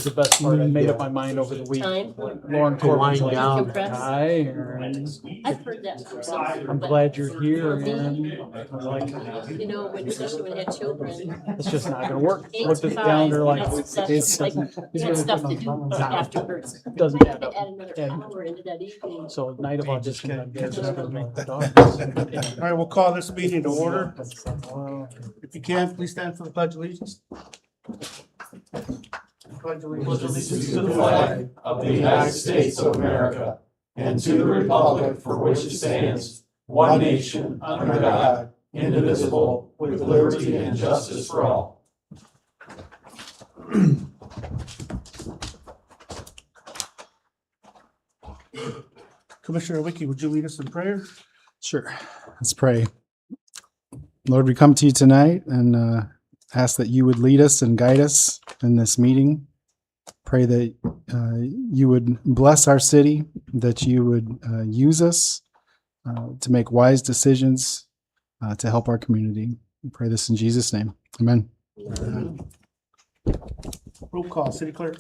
the best part. I made up my mind over the week. Time. Lauren Corbin's like, down. hi, Aaron. I've heard that from some people. I'm but glad you're here, for me, Aaron. I'm like, you know, when especially when I had children, it's just not gonna work. 8 Looked to at the 5, calendar like, that's such, it's like, he's had really stuff to putting do on time. afterwards. Doesn't add To up. add another And hour into that evening. so night of audition, I'm there just gonna make the All right, we'll call this meeting to order. If you can, please stand for the pledge of allegiance. Pledge Allegiance to the flag of the United States of America and to the republic for which it stands, one nation, under God, indivisible, with liberty and justice for all. Commissioner Wiki, would you lead us in prayer? Sure. Let's pray. Lord, we come to you tonight and ask that you would lead us and guide us in this meeting. Pray that you would bless our city, that you would use us to make wise decisions to help our community. We pray this in Jesus' name. Amen. Roll call, City Clerk.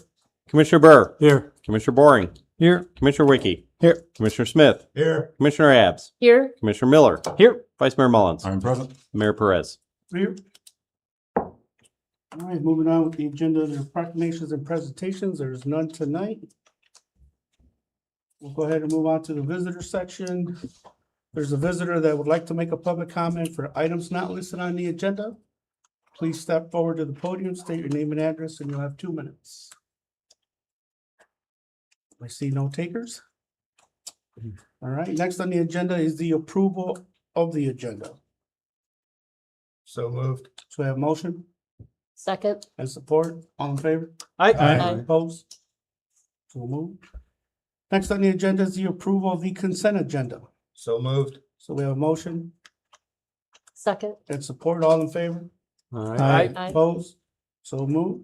Commissioner Burr. Here. Commissioner Boring. Here. Commissioner Wiki. Here. Commissioner Smith. Here. Commissioner Abs. Here, Commissioner Miller. Here. Vice Mayor Mullins. I'm present. Mayor Perez. Here. All right, moving on with the agenda, there are proclamations and presentations. There's none tonight. We'll go ahead and move on to the visitor section. There's a visitor that would like to make a public comment for items not listed on the agenda. Please step forward to the podium, state your name and address, and you'll have 2 minutes. I see no takers. All right, next on the agenda is the approval of the agenda. So moved. So I have motion second, and support. All in favor? Aye. Aye. Opposed? So moved. Next on the agenda is the approval of the consent agenda. So moved. So we have a motion second, and support. All in favor? Aye. Aye. Opposed? So moved.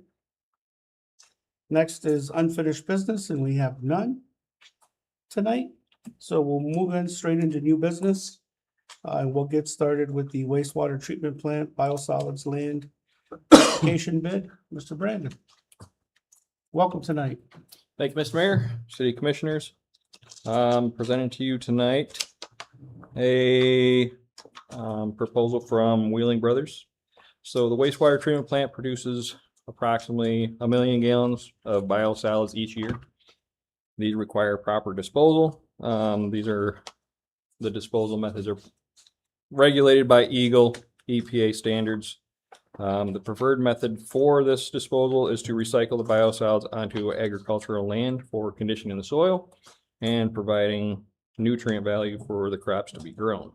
Next is unfinished business, and we have none tonight. So we'll move in straight into new business. And we'll get started with the wastewater treatment plant, biosolids land application bid. Mr. Brandon. Welcome tonight. Thank you, Mr. Mayor, City Commissioners. Presenting to you tonight a proposal from Wheeling Brothers. So the wastewater treatment plant produces approximately 1 million gallons of biosolids each year. These require proper disposal. The disposal methods are regulated by Eagle EPA standards. The preferred method for this disposal is to recycle the biosolids onto agricultural land for conditioning the soil and providing nutrient value for the crops to be grown.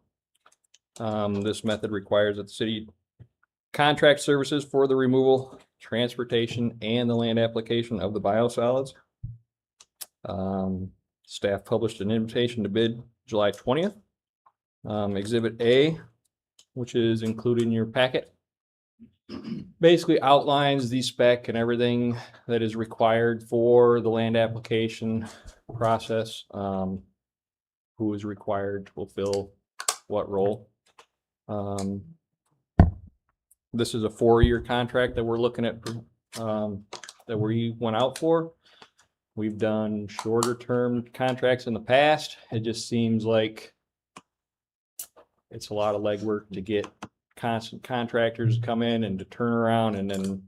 This method requires that the city contract services for the removal, transportation, and the land application of the biosolids. Staff published an invitation to bid July 20th. Exhibit A, which is included in your packet, basically outlines the spec and everything that is required for the land application process. Who is required to fulfill what role. This is a 4-year contract that we're looking at, that we went out for. We've done shorter term contracts in the past. It just seems like it's a lot of legwork to get constant contractors to come in and to turn around and then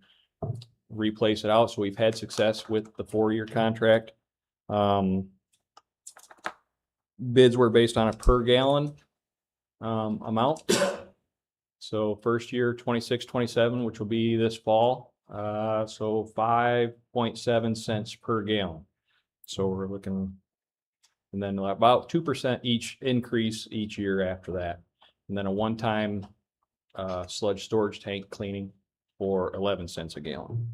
replace it out. So we've had success with the 4-year contract. Bids were based on a per gallon amount. So first year 26-27, which will be this fall. So 5.7 cents per gallon. So we're looking, and then about 2% each increase each year after that. And then a one-time sludge storage tank cleaning for 11 cents a gallon.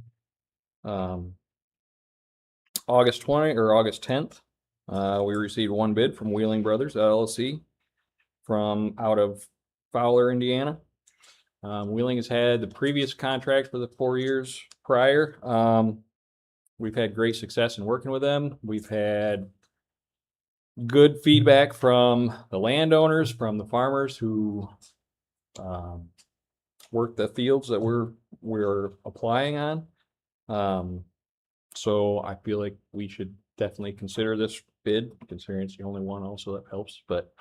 August 10th, we received one bid from Wheeling Brothers LLC from out of Fowler, Indiana. Wheeling has had the previous contract for the 4 years prior. We've had great success in working with them. We've had good feedback from the landowners, from the farmers who work the fields that we're applying on. So I feel like we should definitely consider this bid, considering it's the only one also that helps, but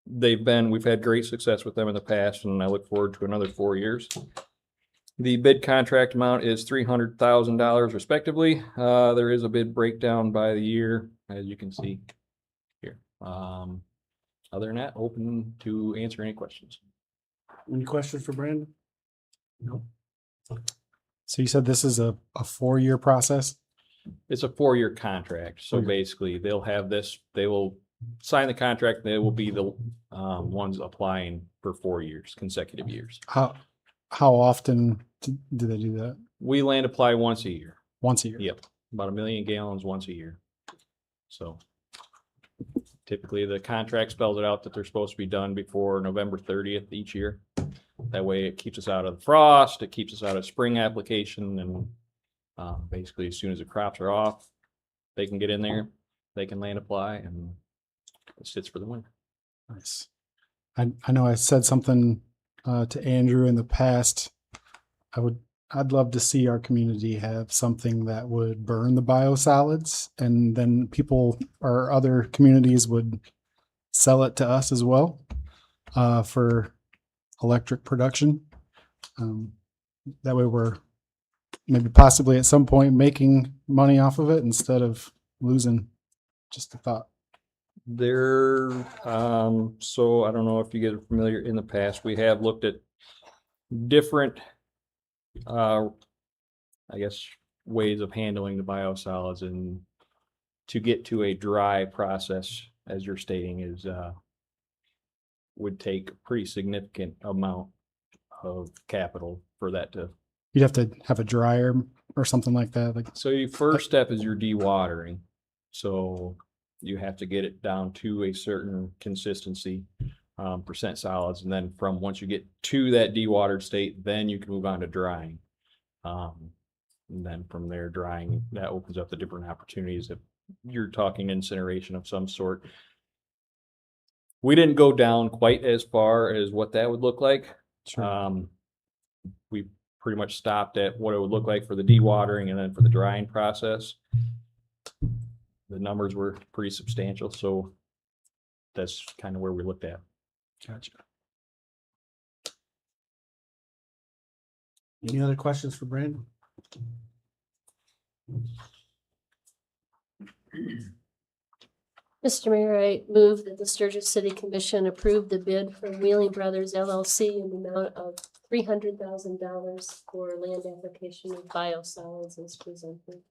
we've had great success with them in the past, and I look forward to another 4 years. The bid contract amount is $300,000 respectively. There is a bid breakdown by the year, as you can see here. Other than that, open to answer any questions. Any questions for Brandon? So you said this is a 4-year process? It's a 4-year contract, so Okay. basically they'll have this, they will sign the contract, they will be the ones applying for 4 years, consecutive years. How often do they do that? We land apply once a year. Once a year? Yep, about 1 million gallons once a year. So typically the contract spells it out that they're supposed to be done before November 30th each year. That way it keeps us out of the frost, it keeps us out of spring application, and basically as soon as the crops are off, they can get in there, they can land apply, and it sits for the winter. Nice. I know I said something to Andrew in the past. I'd love to see our community have something that would burn the biosolids, and then people or other communities would sell it to us as well for electric production. That way we're maybe possibly at some point making money off of it instead of losing. Just a thought. So I don't know if you guys are familiar, in the past, we have looked at different, I guess, ways of handling the biosolids, and to get to a dry process, as you're stating, is, would take a pretty significant amount of capital for that to. You'd have to have a dryer or something like that. Like, So your first step is your dewatering. So you have to get it down to a certain consistency, percent solids. And then once you get to that dewatered state, then you can move on to drying. And then from there, drying, that opens up the different opportunities. If you're talking incineration of some sort, we didn't go down quite as far as what that would look like. We pretty much stopped at what it would look like for the dewatering, and then for the drying process, the numbers were pretty substantial. So that's kind of where we looked at. Gotcha. Any other questions for Brandon? Mr. Mayor, I move that the Sturgis City Commission approve the bid from Wheeling Brothers LLC in the amount of $300,000 for land application of biosolids as presented.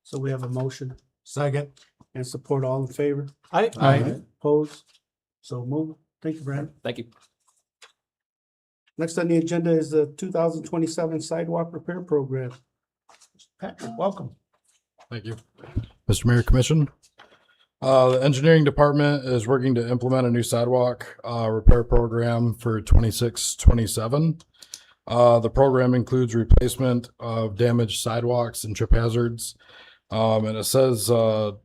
So we have a motion Second. and support. All in favor? Aye. Opposed? So move. Thank you, Brandon. Thank you. Next on the agenda is the 2027 sidewalk repair program. Patrick, welcome. Thank you. Mr. Mayor, Commission. The engineering department is working to implement a new sidewalk repair program for 26-27. The program includes replacement of damaged sidewalks and trip hazards. And it says where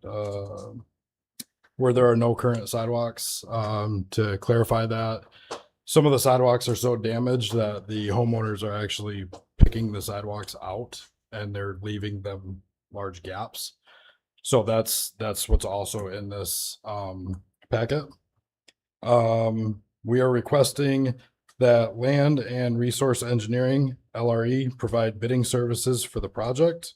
there are no current sidewalks, to clarify that. Some of the sidewalks are so damaged that the homeowners are actually picking the sidewalks out and they're leaving them large gaps. So that's what's also in this packet. We are requesting that Land and Resource Engineering, LRE, provide bidding services for the project,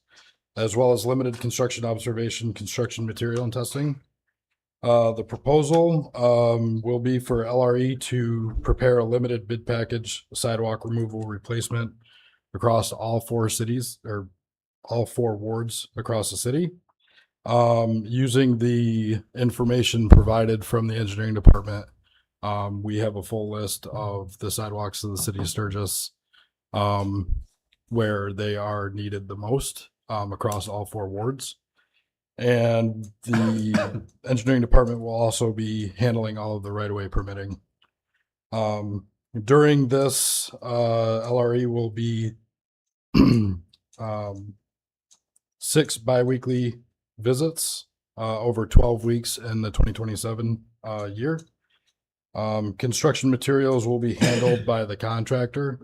as well as limited construction observation, construction material and testing. The proposal will be for LRE to prepare a limited bid package sidewalk removal replacement across all 4 cities, or all 4 wards across the city. Using the information provided from the engineering department, we have a full list of the sidewalks of the city of Sturgis where they are needed the most across all 4 wards. And the engineering department will also be handling all of the right-of-way permitting. During this, LRE will be 6 biweekly visits over 12 weeks in the 2027 year. Construction materials will be handled by the contractor,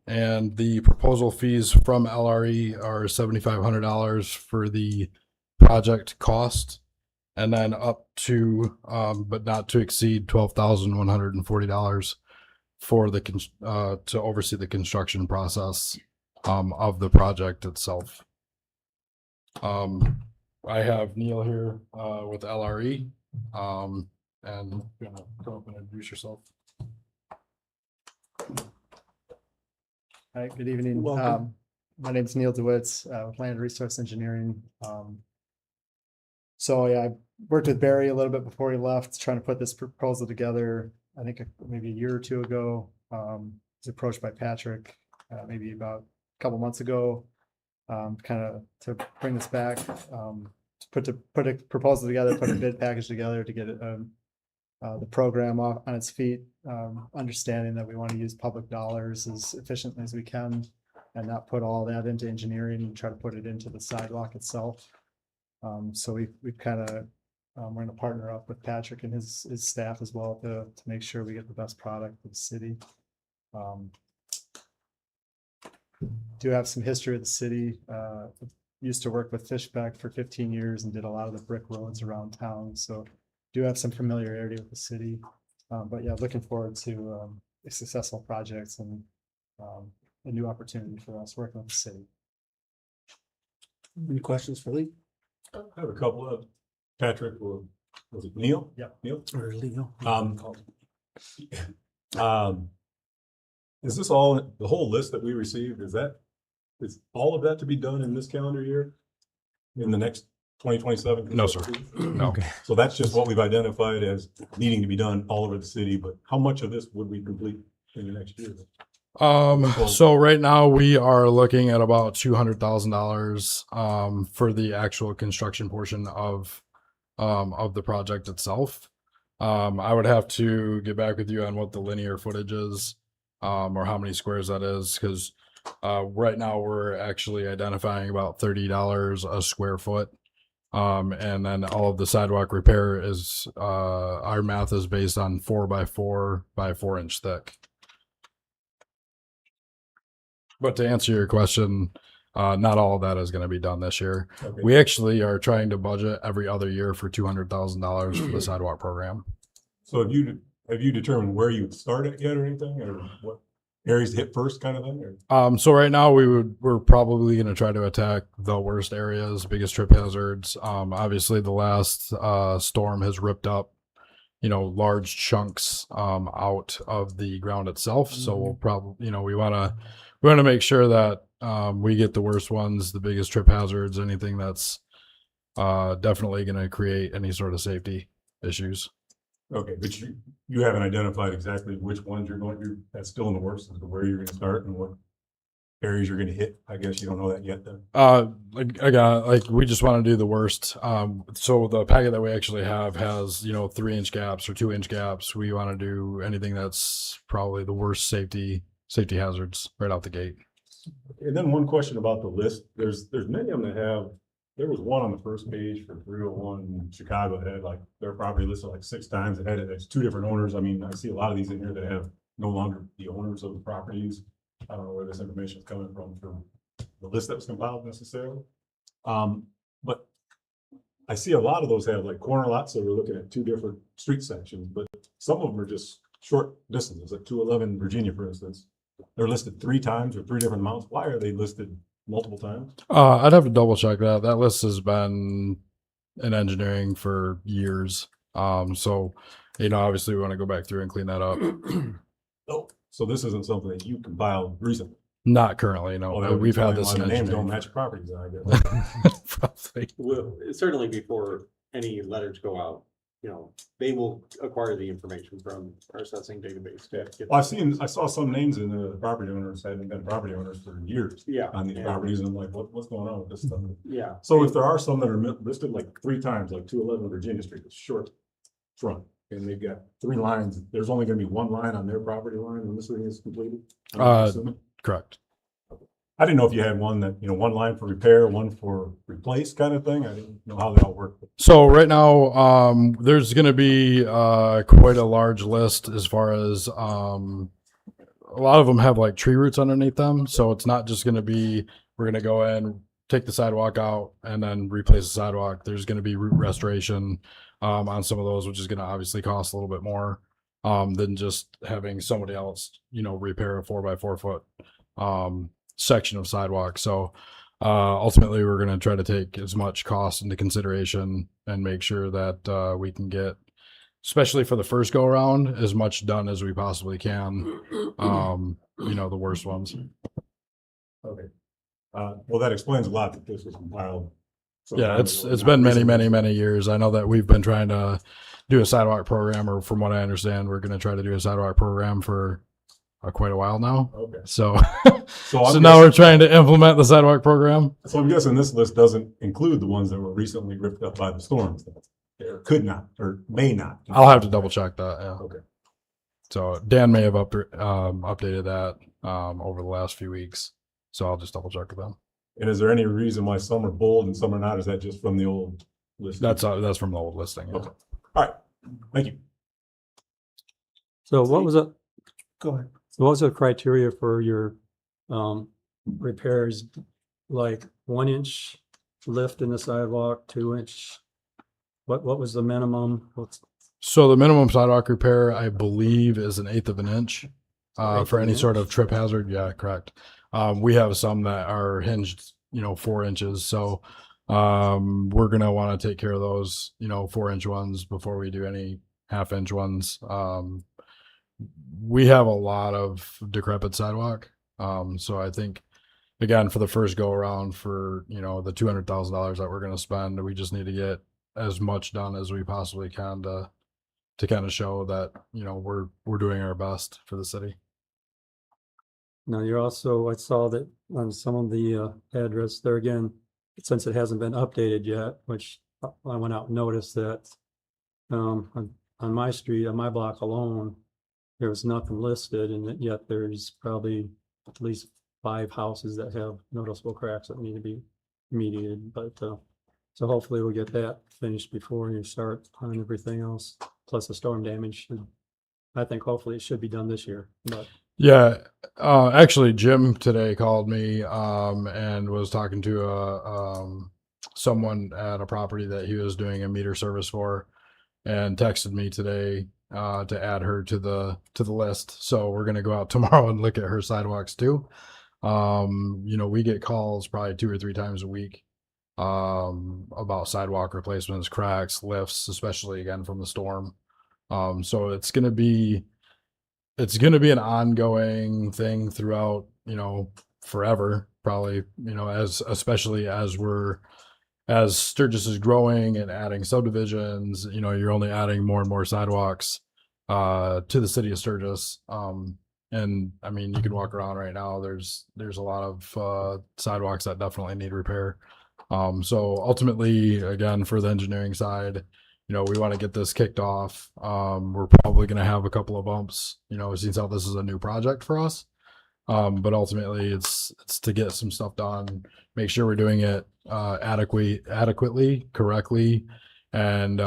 And the proposal fees from LRE are $7,500 for the project cost, and then up to, but not to exceed $12,140 for the to oversee the construction process of the project itself. I have Neil here with LRE, and you're gonna come up and introduce yourself. Hi, good evening. Welcome. My name is Neil DeWitz, with Land Resource Engineering. So yeah, I worked with Barry a little bit before he left, trying to put this proposal together. I think maybe a year or two ago, was approached by Patrick, maybe about a couple months ago, kind of to bring this back, to put a proposal together, put a bid package together to get it, the program on its feet, understanding that we want to use public dollars as efficiently as we can and not put all that into engineering and try to put it into the sidewalk itself. So we've kind of, we're going to partner up with Patrick and his staff as well to make sure we get the best product for the city. Do have some history of the city. Used to work with Fishbeck for 15 years and did a lot of the brick roads around town. So do have some familiarity with the city. But yeah, looking forward to a successful projects and a new opportunity for us working with the city. Any questions for Lee? I have a couple of Patrick, or was it Neil? Yeah. Neil? Or Leo? Is this all, the whole list that we received, is all of that to be done in this calendar year? In the next 2027? No, sir. No. So that's just what we've identified as needing to be done all over the city, but how much of this would we complete in the next year? So right now we are looking at about $200,000 for the actual construction portion of the project itself. I would have to get back with you on what the linear footage is, or how many squares that is, because right now we're actually identifying about $30 a square foot. And then all of the sidewalk repair is, our math is based on 4x4 by 4 inch thick. But to answer your question, not all of that is going to be done this year. Okay. We actually are trying to budget every other year for $200,000 for the sidewalk program. So have you determined where you would start at yet or anything, or what areas to hit first kind of thing? Or? So right now we're probably going to try to attack the worst areas, biggest trip hazards. Obviously the last storm has ripped up, large chunks out of the ground itself. So we'll probably, we want to make sure that we get the worst ones, the biggest trip hazards, anything that's definitely going to create any sort of safety issues. Okay, but you haven't identified exactly which ones you're going to, that's still in the works, as to where you're going to start and what areas you're going to hit. I guess you don't know that yet then. We just want to do the worst. So the packet that we actually have has, 3 inch gaps or 2 inch gaps. We want to do anything that's probably the worst safety hazards right out the gate. And then one question about the list. There's many of them that have, there was one on the first page for 301 Chicago that had like their property listed like 6 times. It's 2 different owners. I mean, I see a lot of these in here that have no longer the owners of the properties. I don't know where this information is coming from the list that was compiled necessarily. But I see a lot of those have like corner lots, so we're looking at 2 different street sections, but some of them are just short distances, like 211 Virginia, for instance. They're listed 3 times or 3 different amounts. Why are they listed multiple times? I'd have to double check that. That list has been in engineering for years. So, obviously we want to go back through and clean that up. Oh, so this isn't something that you compiled recently? Not currently, no. Well, We've had this in the names don't engineering. match properties, I guess. Probably. Well, certainly before any letters go out, they will acquire the information from our assessing database. Well, I saw some names in the property owners hadn't been property owners for years Yeah. on these properties, and I'm like, what's going on with this stuff? Yeah. So if there are some that are listed like 3 times, like 211 Virginia Street, it's short front, and they've got 3 lines, there's only gonna be 1 line on their property line when this thing is completed? I'm assuming. Correct. I didn't know if you had one that, 1 line for repair, 1 for replace kind of thing. I didn't know how that all worked. So right now, there's going to be quite a large list as far as a lot of them have like tree roots underneath them. So it's not just going to be, we're going to go in, take the sidewalk out and then replace the sidewalk. There's going to be root restoration on some of those, which is going to obviously cost a little bit more than just having somebody else, repair a 4x4 foot section of sidewalk. So ultimately, we're going to try to take as much cost into consideration and make sure that we can get, especially for the first go around, as much done as we possibly can. The worst ones. Okay. Well, that explains a lot that this was compiled. some Yeah, time it's ago, it's not been many, recently. many years. I know that we've been trying to do a sidewalk program, or from what I understand, we're going to try to do a sidewalk program for quite a while now. Okay. So, So I'm so now we're guessing- trying to implement the sidewalk program. So I'm guessing this list doesn't include the ones that were recently ripped up by the storms. Or could not, or may not. I'll have to double check that. Yeah. Okay. So Dan may have updated that over the last few weeks. So I'll just double check with them. And is there any reason why some are bold and some are not? Is that just from the old list? That's from the old listing. Yeah. Okay. All right. Thank you. So what was it? Go ahead. So what was the criteria for your repairs? Like 1 inch lift in the sidewalk, 2 inch? What was the minimum? So the minimum sidewalk repair, I believe, is 1/8 of an inch for any sort of trip hazard. Yeah, correct. We have some that are hinged, 4 inches. So we're gonna want to take care of those, 4-inch ones before we do any 1/2-inch ones. We have a lot of decrepit sidewalk. So I think, again, for the first go around for, the $200,000 that we're going to spend, we just need to get as much done as we possibly can to kind of show that, we're doing our best for the city. Now you're also, I saw that on some of the address there again, since it hasn't been updated yet, which I went out and noticed that on my street, on my block alone, there was nothing listed, and yet there's probably at least 5 houses that have noticeable cracks that need to be remediated. But so hopefully we'll get that finished before you start on everything else. Plus the storm damage I think hopefully it should be done this year. But Yeah, actually, Jim today called me and was talking to someone at a property that he was doing a meter service for, and texted me today to add her to the list. So we're gonna go out tomorrow and look at her sidewalks too. We get calls probably 2 or 3 times a week about sidewalk replacements, cracks, lifts, especially again from the storm. So it's gonna be an ongoing thing throughout, forever, probably, especially as Sturgis is growing and adding subdivisions, you're only adding more and more sidewalks to the city of Sturgis. And I mean, you can walk around right now, there's a lot of sidewalks that definitely need repair. So ultimately, again, for the engineering side, we want to get this kicked off. We're probably going to have a couple of bumps, since how this is a new project for us. But ultimately it's to get some stuff done, make sure we're doing it adequately, correctly, and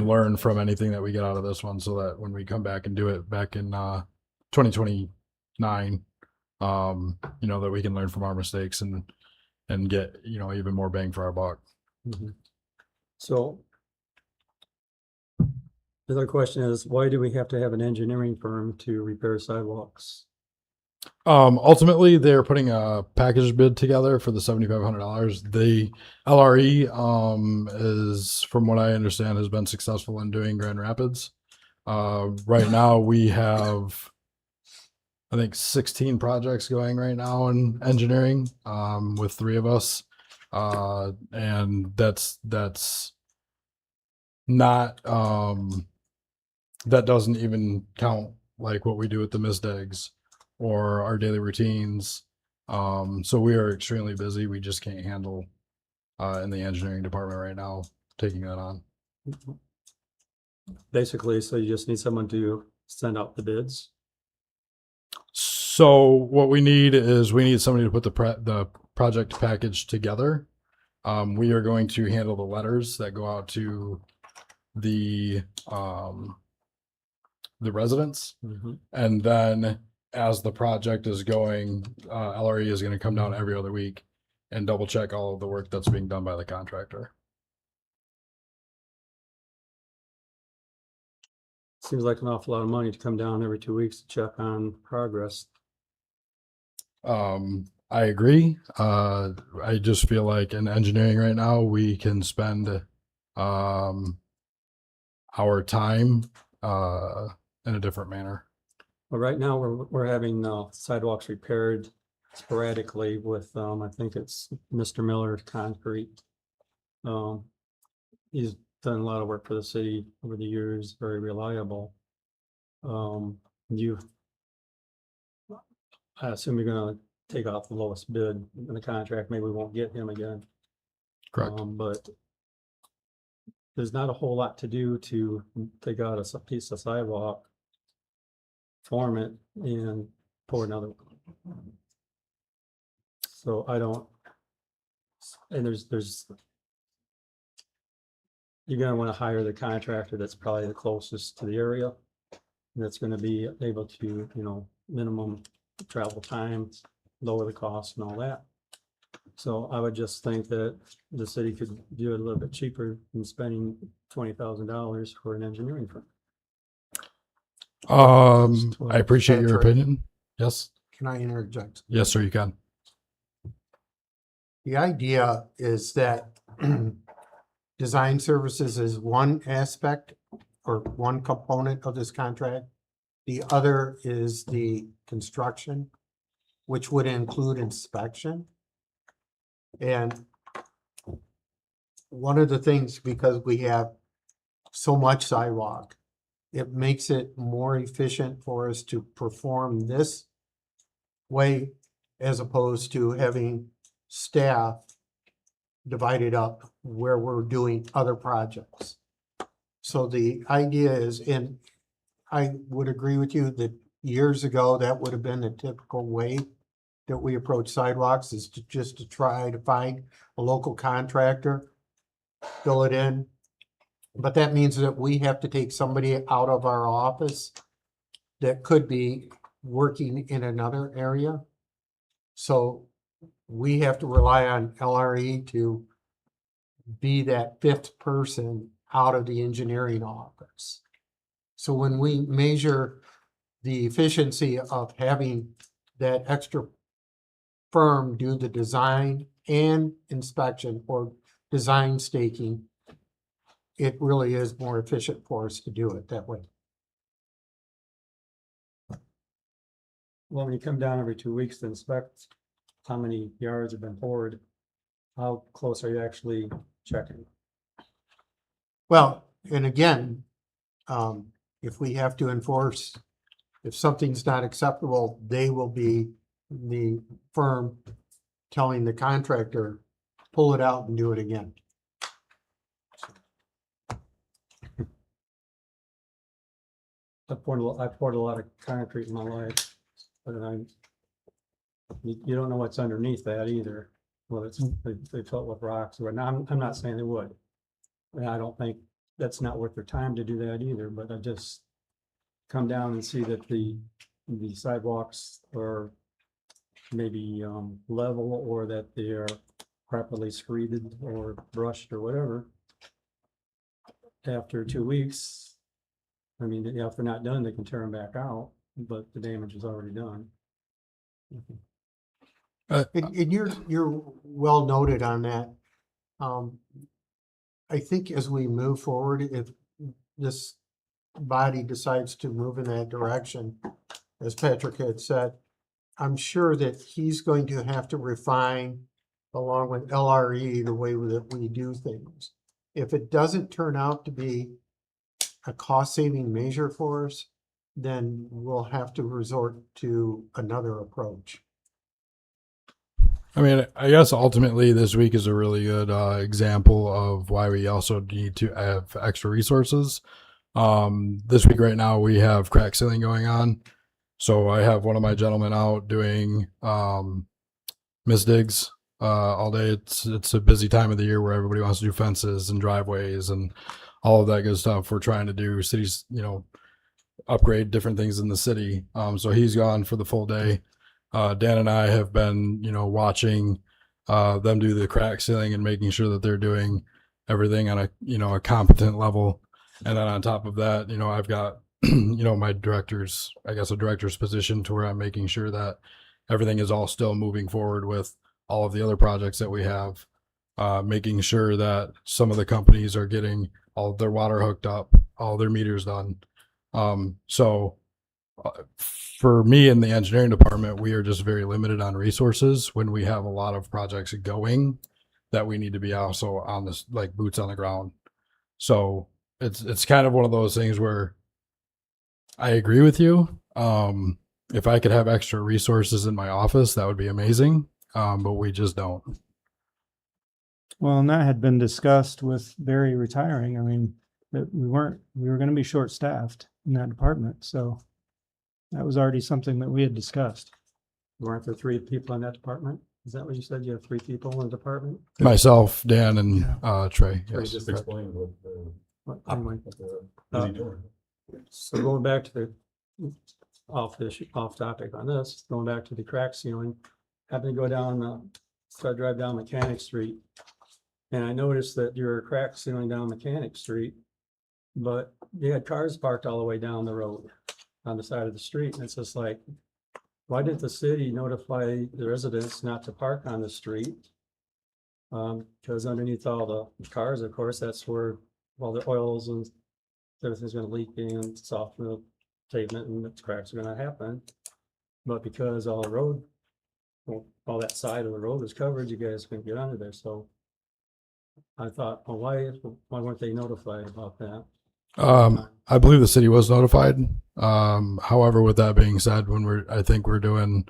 learn from anything that we get out of this one, so that when we come back and do it back in 2029, that we can learn from our mistakes and get, even more bang for our buck. so the other question is, why do we have to have an engineering firm to repair sidewalks? Ultimately, they're putting a package bid together for the $7,500. The LRE is, from what I understand, has been successful in doing Grand Rapids. Right now, we have, I think, 16 projects going right now in engineering with 3 of us, and that's not that doesn't even count like what we do with the MISDEGs or our daily routines. So we are extremely busy. We just can't handle in the engineering department right now taking that on. Basically, so you just need someone to send out the bids. So what we need somebody to put the project package together. We are going to handle the letters that go out to the residents, and then as the project is going, LRE is going to come down every other week and double check all of the work that's being done by the contractor. Seems like an awful lot of money to come down every 2 weeks to check on progress. I agree. I just feel like in engineering right now, we can spend our time in a different manner. But right now, we're having sidewalks repaired sporadically with, I think it's Mr. Miller Concrete. He's done a lot of work for the city over the years, very reliable. I assume you're gonna take off the lowest bid in the contract. Maybe we won't get him again. Correct. But there's not a whole lot to do to take out a piece of sidewalk, form it, and pour another one. So I don't, and there's, you're gonna wanna hire the contractor that's probably the closest to the area. That's gonna be able to, minimum travel time, lower the cost and all that. So I would just think that the city could do it a little bit cheaper than spending $20,000 for an engineering firm. I appreciate your opinion. Yes. Can I interject? Yes, sir, you can. The idea is that design services is one aspect or one component of this contract. The other is the construction, which would include inspection. And one of the things, because we have so much sidewalk, it makes it more efficient for us to perform this way as opposed to having staff divided up where we're doing other projects. So the idea is, and I would agree with you that years ago, that would have been the typical way that we approach sidewalks, is to just to try to find a local contractor, fill it in. But that means that we have to take somebody out of our office that could be working in another area. So we have to rely on LRE to be that fifth person out of the engineering office. So when we measure the efficiency of having that extra firm do the design and inspection or design staking, it really is more efficient for us to do it that way. Well, when you come down every 2 weeks to inspect how many yards have been poured, how close are you actually checking? Well, and again, if we have to enforce, if something's not acceptable, they will be the firm telling the contractor, pull it out and do it again. I've poured a lot of concrete in my life, but you don't know what's underneath that either. Well, they fill it with rocks or not. I'm not saying they would. And I don't think that's not worth their time to do that either, but I just come down and see that the sidewalks are maybe level, or that they are properly screeded or brushed or whatever. After 2 weeks, I mean, if they're not done, they can tear them back out, but the damage is already done. And you're well noted on that. I think as we move forward, if this body decides to move in that direction, as Patrick had said, I'm sure that he's going to have to refine, along with LRE, the way that we do things. If it doesn't turn out to be a cost-saving measure for us, then we'll have to resort to another approach. I mean, I guess ultimately this week is a really good example of why we also need to have extra resources. This week right now we have crack sealing going on. So I have one of my gentlemen out doing misdigs all day. It's a busy time of the year where everybody wants to do fences and driveways and all of that good stuff. We're trying to do cities, upgrade different things in the city. So he's gone for the full day. Dan and I have been, watching them do the crack sealing and making sure that they're doing everything on a competent level. And then on top of that, I've got, my a director's position to where I'm making sure that everything is all still moving forward with all of the other projects that we have, making sure that some of the companies are getting all of their water hooked up, all their meters done. So for me in the engineering department, we are just very limited on resources when we have a lot of projects going that we need to be also on this, like boots on the ground. So it's kind of one of those things where I agree with you. If I could have extra resources in my office, that would be amazing. But we just don't. Well, and that had been discussed with Barry retiring. I mean, that we were going to be short-staffed in that department. So that was already something that we had discussed. Weren't there 3 people in that department? Is that what you said? You have 3 people in the department? Myself, Dan, and Trey. Trey Yes. just correct. Explain what Anyway, is he doing? so going back to the off topic on this, going back to the crack ceiling, happened to go down, so I drive down Mechanic Street. And I noticed that your crack ceiling down Mechanic Street, but you had cars parked all the way down the road on the side of the street. And it's just like, why didn't the city notify the residents not to park on the street? Because underneath all the cars, of course, that's where all the oils and everything's gonna leak and soften the pavement and the cracks are gonna happen. But because all the road, well, all that side of the road is covered, you guys can get under there. So I thought, well, why weren't they notified about that? I believe the city was notified. However, with that being said, I think we're doing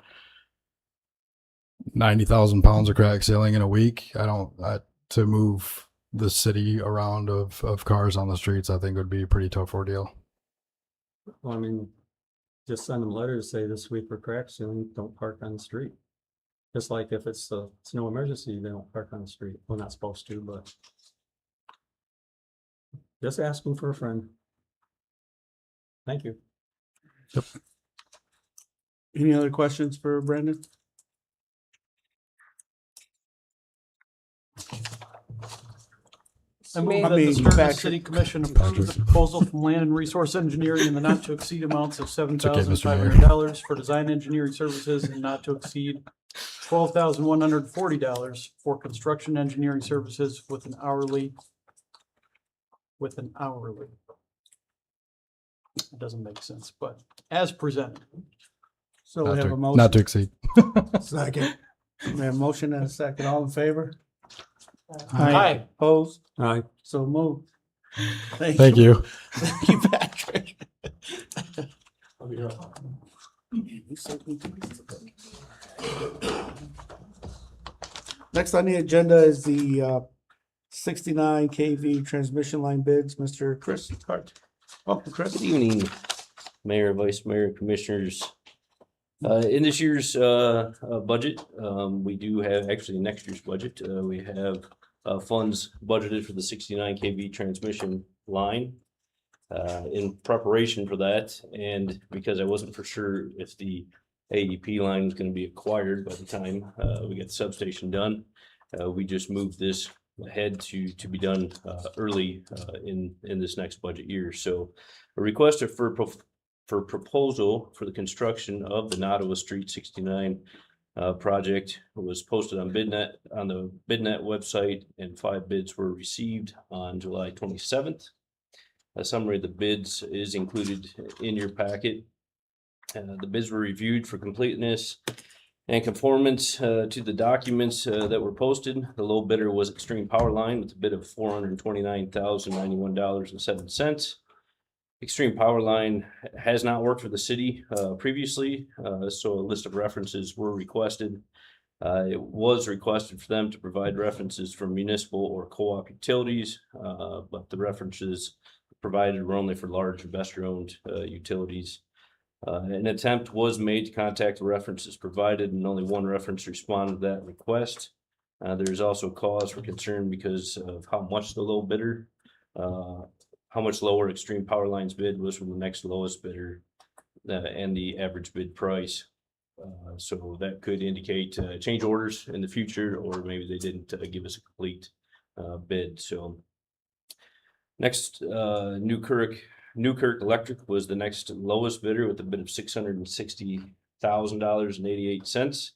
90,000 pounds of crack sealing in a week. To move the city around of cars on the streets, I think would be a pretty tough ordeal. Well, I mean, just send them letters, say this week for crack sealing, don't park on the street. Just like if it's a snow emergency, they don't park on the street. Well, not supposed to, but just asking for a friend. Thank you. Any other questions for Brandon? I move I that the mean, Sturgis Patrick. City Commission approve the proposal from Land and Resource Engineering in the not to exceed amounts of $7,500 for design engineering services and not to exceed $12,140 for construction engineering services with an hourly. It doesn't make sense, but as presented. So we have a motion. Not to exceed. Second. We have a motion and a second. All in favor? Aye. Opposed? Aye. So moved. Thank you. Thank you, Patrick. Next on the agenda is the 69 kV transmission line bids. Mr. Chris Hart. Welcome, Chris. Good evening, Mayor, Vice Mayor, Commissioners. In this year's budget, we do have, actually next year's budget, we have funds budgeted for the 69 kV transmission line. In preparation for that, and because I wasn't for sure if the AEP line was going to be acquired by the time we get the substation done, we just moved this ahead to be done early in this next budget year. So a request for proposal for the construction of the Nottawa Street 69 project was posted on BidNet on the BidNet website, and 5 bids were received on July 27th. A summary of the bids is included in your packet. The bids were reviewed for completeness and conformance to the documents that were posted. The low bidder was Extreme Power Line with a bid of $429,091.07. Extreme Power Line has not worked for the city previously, so a list of references were requested. It was requested for them to provide references from municipal or co-op utilities, but the references provided were only for large investor-owned utilities. An attempt was made to contact the references provided, and only one reference responded to that request. There is also cause for concern because of how much the low bidder how much lower Extreme Power Lines bid was from the next lowest bidder, and the average bid price. So that could indicate change orders in the future, or maybe they didn't give us a complete bid. So next, Newkirk Electric was the next lowest bidder with a bid of $660,000.88.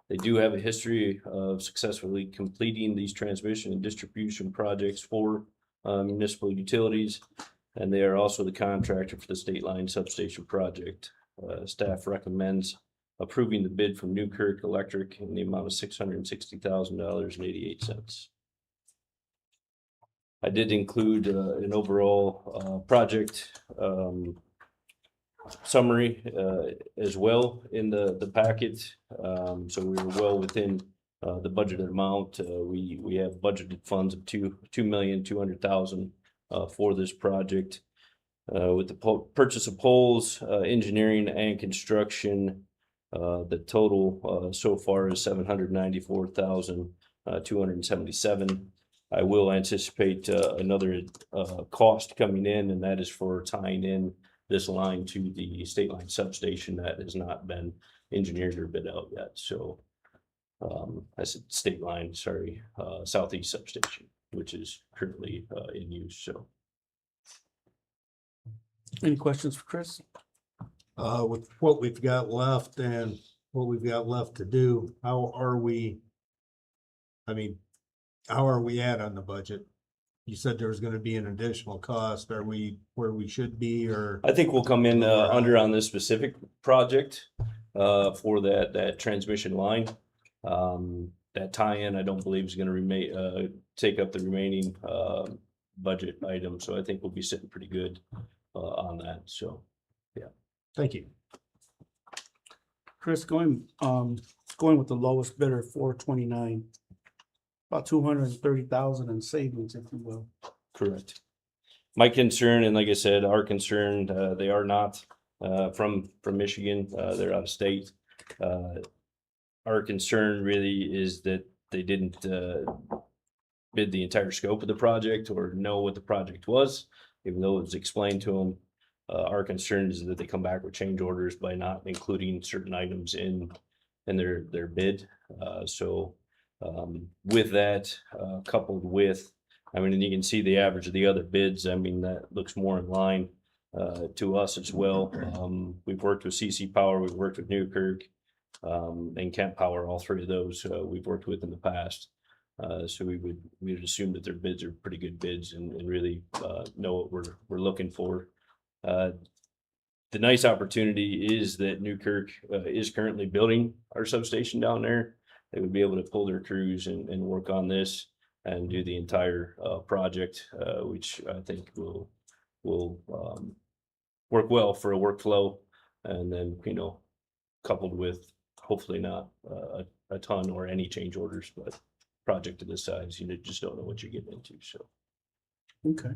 They do have a history of successfully completing these transmission and distribution projects for municipal utilities, and they are also the contractor for the State Line Substation project. Staff recommends approving the bid from Newkirk Electric in the amount of $660,000.88. I did include an overall project summary as well in the packet. So we were well within the budgeted amount. We have budgeted funds of $2,200,000 for this project. With the purchase of poles, engineering and construction, the total so far is $794,277. I will anticipate another cost coming in, and that is for tying in this line to the State Line Substation that has not been engineered or bid out yet. So I said State Line, sorry, Southeast Substation, which is currently in use. So. Any questions for Chris? With what we've got left and what we've got left to do, how are we at on the budget? You said there was gonna be an additional cost. Are we where we should be, or? I think we'll come in under on this specific project for that transmission line. That tie-in, I don't believe is gonna take up the remaining budget item. So I think we'll be sitting pretty good on that. So, yeah. Thank you. Chris, going with the lowest bidder, 429, about 230,000 in savings, if you will. Correct. My concern, and like I said, our concern, they are not from Michigan. They're out of state. Our concern really is that they didn't bid the entire scope of the project or know what the project was, even though it was explained to them. Our concern is that they come back with change orders by not including certain items in their bid. With that, coupled with, and you can see the average of the other bids. That looks more in line to us as well. We've worked with CC Power, we've worked with Newkirk, and Kent Power. All three of those we've worked with in the past. So we would assume that their bids are pretty good bids and really know what we're looking for. The nice opportunity is that Newkirk is currently building our substation down there. They would be able to pull their crews and work on this and do the entire project, which I think will work well for a workflow. And then, coupled with hopefully not a ton or any change orders, but project of this size, just don't know what you're getting into. So, Okay.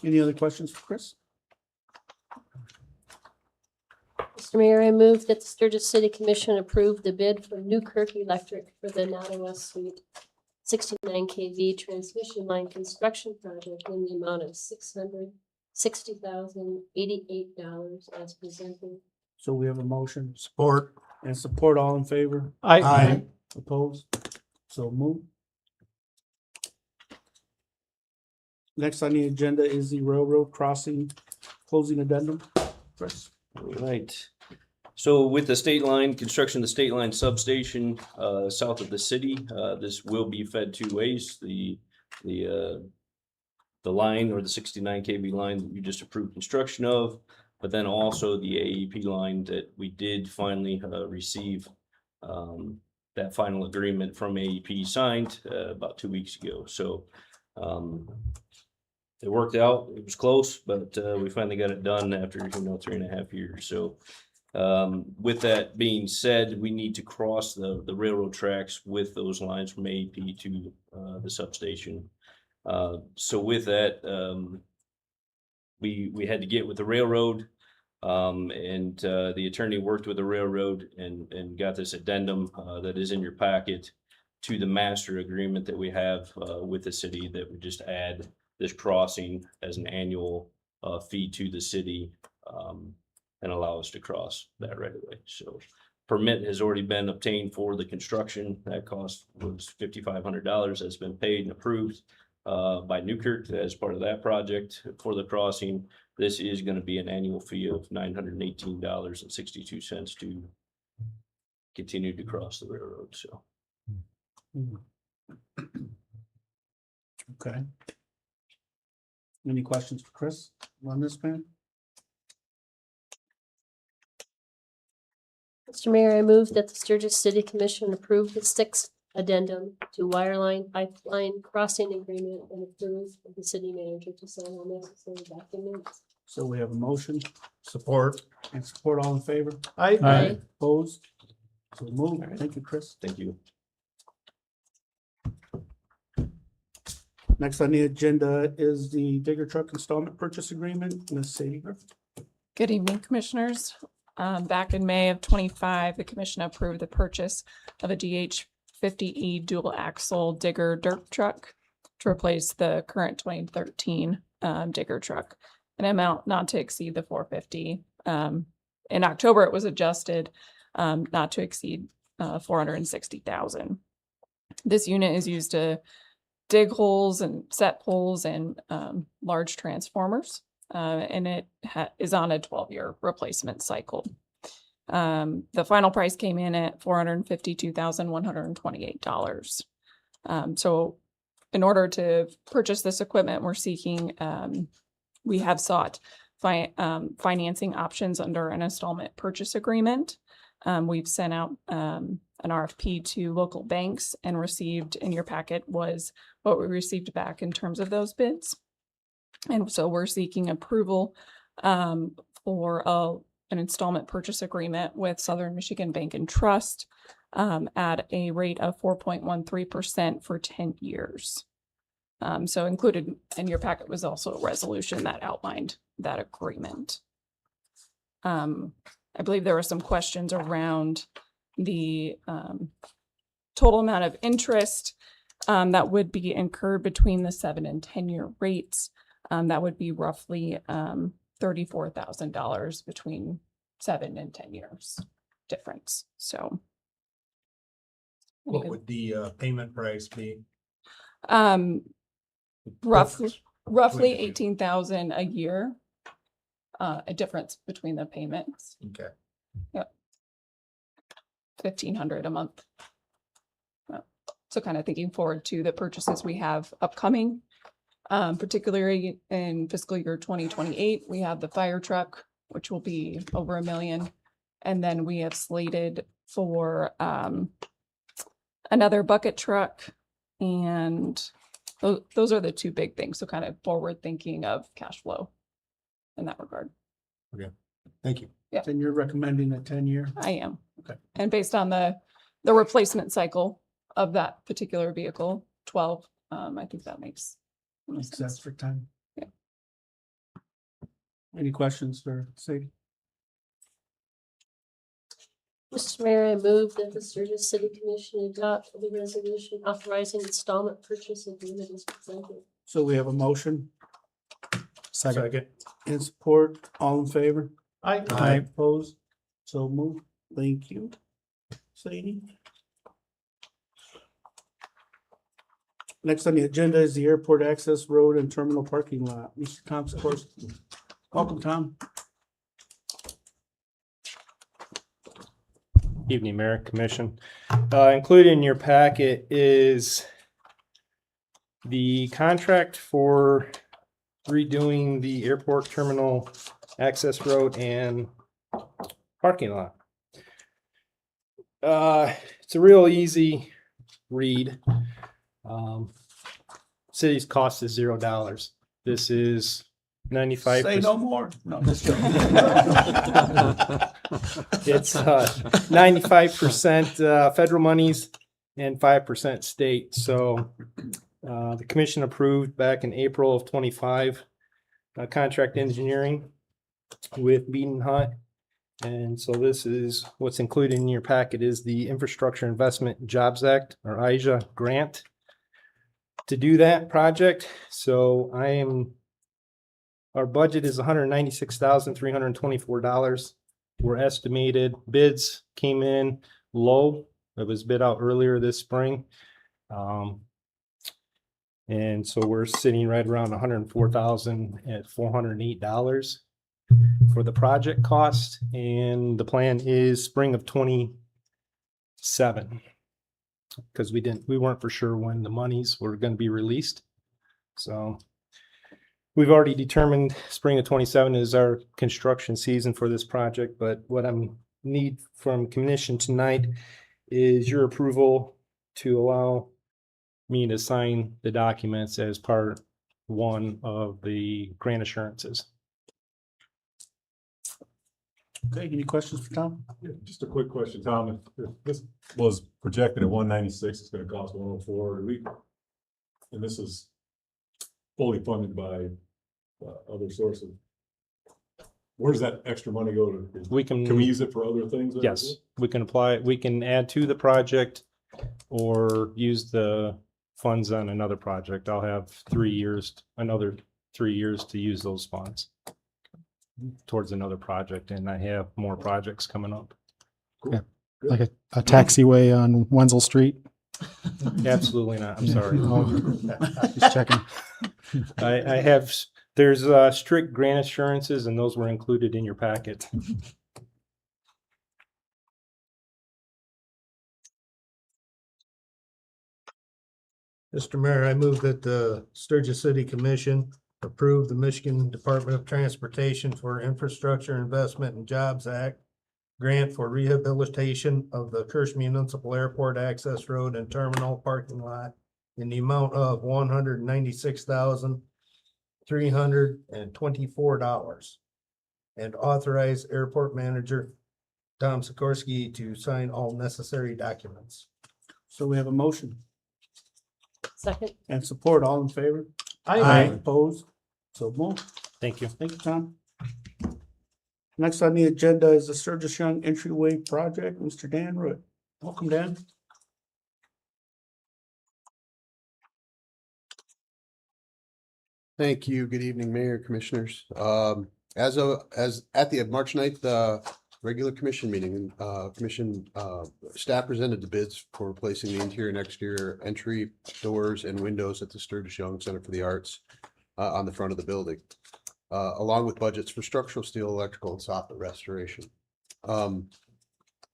Any other questions for Chris? Mr. Mayor, I move that the Sturgis City Commission approve the bid from Newkirk Electric for the Nada West Suite 69 kV transmission line construction project in the amount of $660,088 as presented. So we have a motion Support. and support. All in favor? Aye. Opposed? So move. Next on the agenda is the railroad crossing closing addendum. Chris? all right. So with the state line construction, the state line substation south of the city, this will be fed two ways. The line, or the 69 kV line that you just approved construction of, but then also the AEP line that we did finally receive that final agreement from AEP signed about 2 weeks ago. So it worked out. It was close, but we finally got it done after 3.5 years. So with that being said, we need to cross the railroad tracks with those lines from AEP to the substation. So with that, we had to get with the railroad, and the attorney worked with the railroad and got this addendum that is in your packet to the master agreement that we have with the city, that we just add this crossing as an annual fee to the city, and allow us to cross that right away. So permit has already been obtained for the construction. That cost was $5,500. That's been paid and approved by Newkirk as part of that project for the crossing. This is going to be an annual fee of $918.62 to continue to cross the railroad. So. Okay. Any questions for Chris on this, man? Mr. Mayor, I move that the Sturgis City Commission approve the sixth addendum to wireline pipeline crossing agreement and approve of the city manager to sign all necessary documents. So we have a motion Support. and support. All in favor? Aye. Opposed? So move. Thank you, Chris. Thank you. Next on the agenda is the digger truck installment purchase agreement. Ms. Sadie Griffin. Good evening, Commissioners. Back in May of 25, the Commission approved the purchase of a DH-50E dual axle digger dirt truck to replace the current 2013 digger truck, an amount not to exceed the $450. In October, it was adjusted not to exceed $460,000. This unit is used to dig holes and set poles and large transformers. And it is on a 12-year replacement cycle. The final price came in at $452,128. So in order to purchase this equipment, we're seeking, we have sought financing options under an installment purchase agreement. We've sent out an RFP to local banks and received, in your packet was what we received back in terms of those bids. And so we're seeking approval for an installment purchase agreement with Southern Michigan Bank and Trust at a rate of 4.13% for 10 years. So included in your packet was also a resolution that outlined that agreement. I believe there were some questions around the total amount of interest that would be incurred between the 7 and 10-year rates. That would be roughly $34,000 between 7 and 10 years difference. So, What would the payment price be? roughly $18,000 a year. A difference between the payments. Okay. Yep. $1,500 a month. So kind of thinking forward to the purchases we have upcoming, particularly in fiscal year 2028, we have the fire truck, which will be over $1 million. And then we have slated for another bucket truck. And those are the two big things. So kind of forward thinking of cash flow in that regard. Okay. Thank you. Yeah. And you're recommending a 10-year? I am. Okay. And based on the replacement cycle of that particular vehicle, 12, I think that makes Makes sense. sense for time. Yeah. Any questions for Sadie? Mr. Mayor, I move that the Sturgis City Commission adopt the resolution authorizing installment purchase agreement as presented. So we have a motion Second. and support. All in favor? Aye. Opposed? So move. Thank you, Sadie. Next on the agenda is the airport access road and terminal parking lot. Mr. Tom Sikorsky. Welcome, Tom. Evening, Mayor, Commission. Included in your packet is the contract for redoing the airport terminal access road and parking lot. It's a real easy read. City's cost is $0. This is 95%. Say no more. No, just joking. It's 95% federal monies and 5% state. So the commission approved back in April of 25 contract engineering with Beaton Hunt. And so this is what's included in your packet is the Infrastructure Investment and Jobs Act, or IJA grant to do that project. So our budget is $196,324. We're estimated bids came in low. It was bid out earlier this spring. And so we're sitting right around $104,408 for the project cost. And the plan is spring of 27. Because we weren't for sure when the monies were going to be released. So we've already determined spring of 27 is our construction season for this project, but what I'm need from commission tonight is your approval to allow me to sign the documents as part one of the grant assurances. Okay, any questions for Tom? Yeah, just a quick question, Tom. If this was projected at 196, it's gonna cost 104. And this is fully funded by other sources. Where does that extra money go to? Can we use it for other things? Yes, we can apply it. We can add to the project or use the funds on another project. I'll have another 3 years to use those funds towards another project, and I have more projects coming up. Yeah. Like a taxiway on Wenzel Street. Absolutely not. I'm sorry. Just checking. I have, there's strict grant assurances, and those were included in your packet. Mr. Mayor, I move that the Sturgis City Commission approve the Michigan Department of Transportation for Infrastructure Investment and Jobs Act grant for rehabilitation of the Kirsch Municipal Airport Access Road and Terminal Parking Lot in the amount of $196,324 and authorize airport manager Tom Sikorsky to sign all necessary documents. So we have a motion Second. and support. All in favor? Aye. Opposed? So moved. Thank you. Thank you, Tom. Next on the agenda is the Sturgis Young Entryway Project. Mr. Dan Root. Welcome, Dan. Thank you. Good evening, Mayor, Commissioners. As at the March 9th, regular commission meeting, staff presented the bids for replacing the interior and exterior entry doors and windows at the Sturgis Young Center for the Arts on the front of the building, along with budgets for structural steel, electrical, and soffit restoration.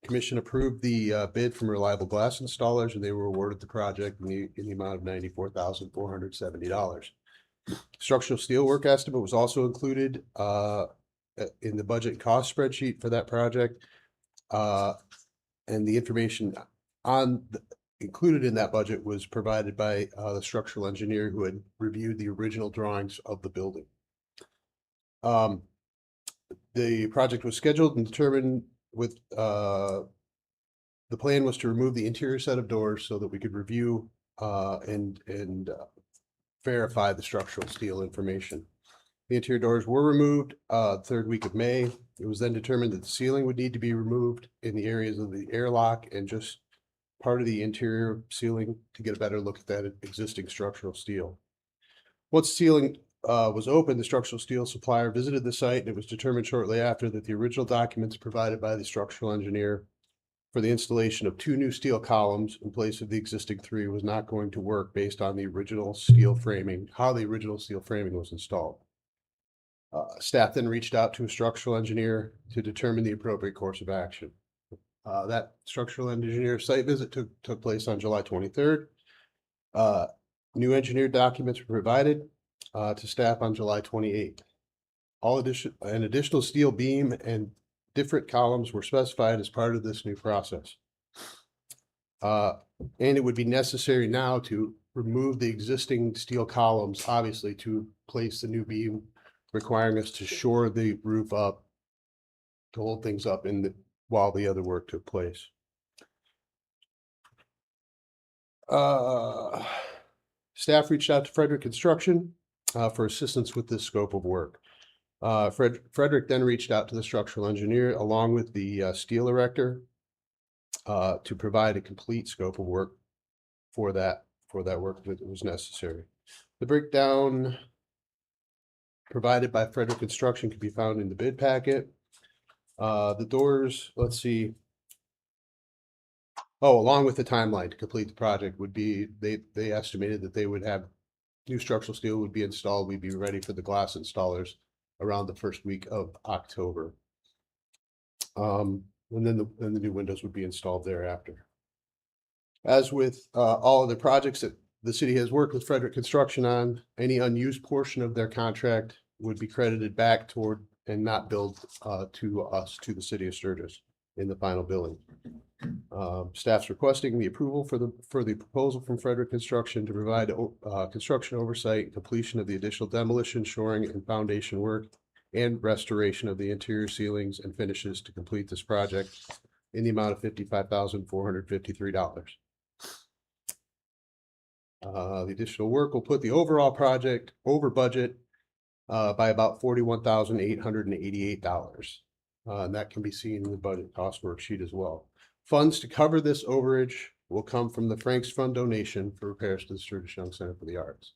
Commission approved the bid from Reliable Glass Installers, and they were awarded the project in the amount of $94,470. Structural steel work estimate was also included in the budget cost spreadsheet for that project. And the information included in that budget was provided by the structural engineer who had reviewed the original drawings of the building. The project was scheduled and determined with the plan was to remove the interior set of doors so that we could review and verify the structural steel information. The interior doors were removed third week of May. It was then determined that the ceiling would need to be removed in the areas of the airlock and just part of the interior ceiling to get a better look at that existing structural steel. Once the ceiling was open, the structural steel supplier visited the site, and it was determined shortly after that the original documents provided by the structural engineer for the installation of 2 new steel columns in place of the existing 3 was not going to work based on the original steel framing, how the original steel framing was installed. Staff then reached out to a structural engineer to determine the appropriate course of action. That structural engineer site visit took place on July 23rd. New engineered documents were provided to staff on July 28th. An additional steel beam and different columns were specified as part of this new process. And it would be necessary now to remove the existing steel columns, obviously, to place the new beam, requiring us to shore the roof up, to hold things up while the other work took place. Staff reached out to Frederick Construction for assistance with this scope of work. Frederick then reached out to the structural engineer along with the steel erector to provide a complete scope of work for that work that was necessary. The breakdown provided by Frederick Construction can be found in the bid packet. The doors, let's see. Oh, along with the timeline to complete the project would be, they estimated that they would have new structural steel would be installed. We'd be ready for the glass installers around the first week of October. And then the new windows would be installed thereafter. As with all of the projects that the city has worked with Frederick Construction on, any unused portion of their contract would be credited back toward and not billed to us, to the city of Sturgis in the final billing. Staff's requesting the approval for the proposal from Frederick Construction to provide construction oversight and completion of the additional demolition, shoring, and foundation work and restoration of the interior ceilings and finishes to complete this project in the amount of $55,453. The additional work will put the overall project over budget by about $41,888. And that can be seen in the budget cost worksheet as well. Funds to cover this overage will come from the Franks Fund donation for repairs to the Sturgis Young Center for the Arts.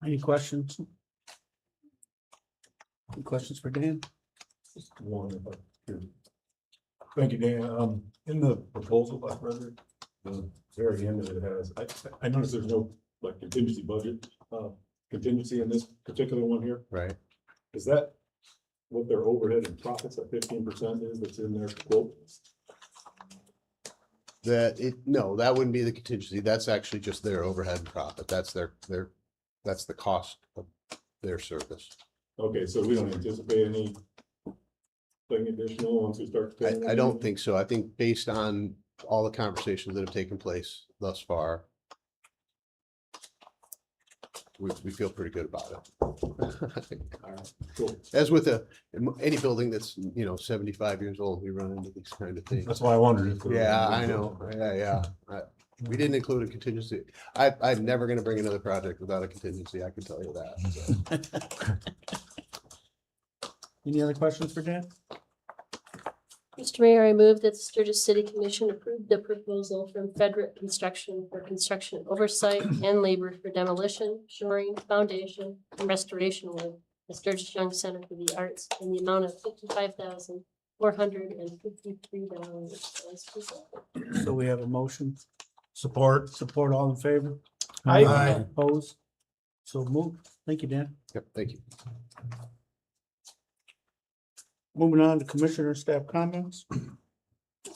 Any questions? Any questions for Dan? Just one, if I could. Thank you, Dan. In the proposal by Frederick, the very end of it has, I noticed there's no like contingency budget, contingency in this particular one here. Right. Is that what their overhead and profits at 15% is that's in their quote? No, that wouldn't be the contingency. That's actually just their overhead and profit. That's that's the cost of their service. Okay, so we don't anticipate anything additional once we start. I don't think so. I think based on all the conversations that have taken place thus far, we feel pretty good about it. All right, cool. As with any building that's, 75 years old, we run into these kind of things. That's why I wondered if. Yeah, I know. Yeah. We didn't include a contingency. I'm never going to bring another project without a contingency. I can tell you that. So. Any other questions for Dan? Mr. Mayor, I move that the Sturgis City Commission approve the proposal from Frederick Construction for construction oversight and labor for demolition, shoring, foundation, and restoration work at Sturgis Young Center for the Arts in the amount of $55,453 as presented. So we have a motion. Support. Support, all in favor? Aye. Opposed? So moved. Thank you, Dan. Yep, thank you. Moving on to commissioner staff comments.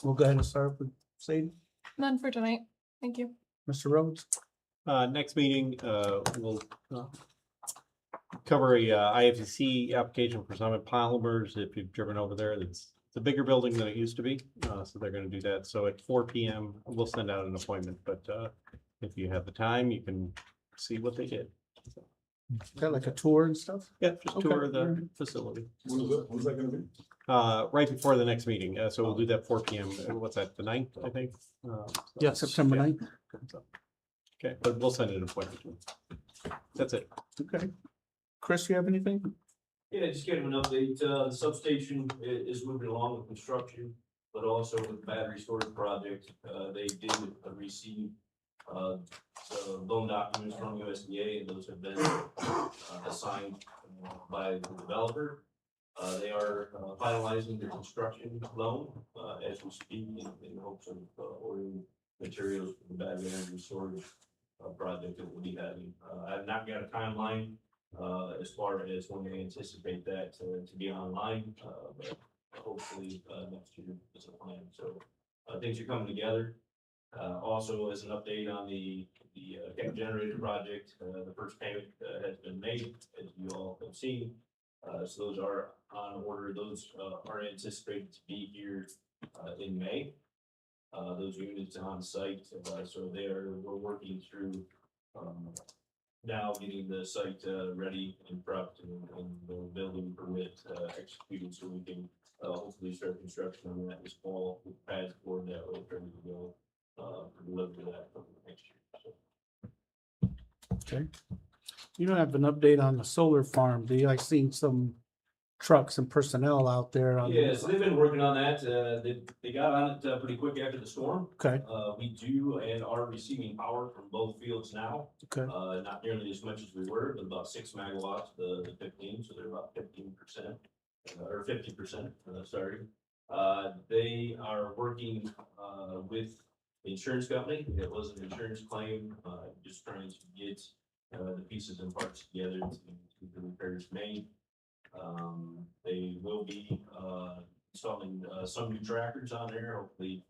We'll go ahead and start with Sadie. None for tonight. Thank you. Mr. Rhodes. Next meeting, we'll cover a IFCC application for Summit Polymers. If you've driven over there, it's a bigger building than it used to be. So they're going to do that. So at 4 p.m., we'll send out an appointment. But if you have the time, you can see what they did. So, Got like a tour and stuff? yeah, just tour Okay. the facility. When's that gonna be? Right before the next meeting. So we'll do that 4 p.m. What's that, the 9th, I think? So, Yeah, September 9th. Okay, but we'll send an appointment. That's it. Okay. Chris, you have anything? Yeah, just give them an update. The substation is moving along with construction, but also with the battery storage project. They did receive the loan documents from USDA, and those have been assigned by the developer. They are finalizing the construction loan as we speak in hopes of ordering materials for the battery energy storage project that we'll be having. I've not got a timeline as far as when they anticipate that to be online, but hopefully next year is a plan. So things are coming together. Also, as an update on the generator project, the first payment has been made, as you all have seen. So those are on order. Those are anticipated to be here in May. Those units on site, so we're working through now getting the site ready and prepped and the building permit executed, so we can hopefully start construction on that this fall with pads poured that way, ready to go deliver that next year. So. Okay. You don't have an update on the solar farm, do you? I seen some trucks and personnel out there on. Yeah, so they've been working on that. They got on it pretty quick after the storm. Okay, We do and are receiving power from both fields now. okay, Not nearly as much as we were, but about 6 megawatts, the 15, so they're about 15%, or 50%, sorry. They are working, with the insurance company. It was an insurance claim, just trying to get, the pieces and parts together to get the repairs made. They will be, installing, some new trackers on there, hopefully,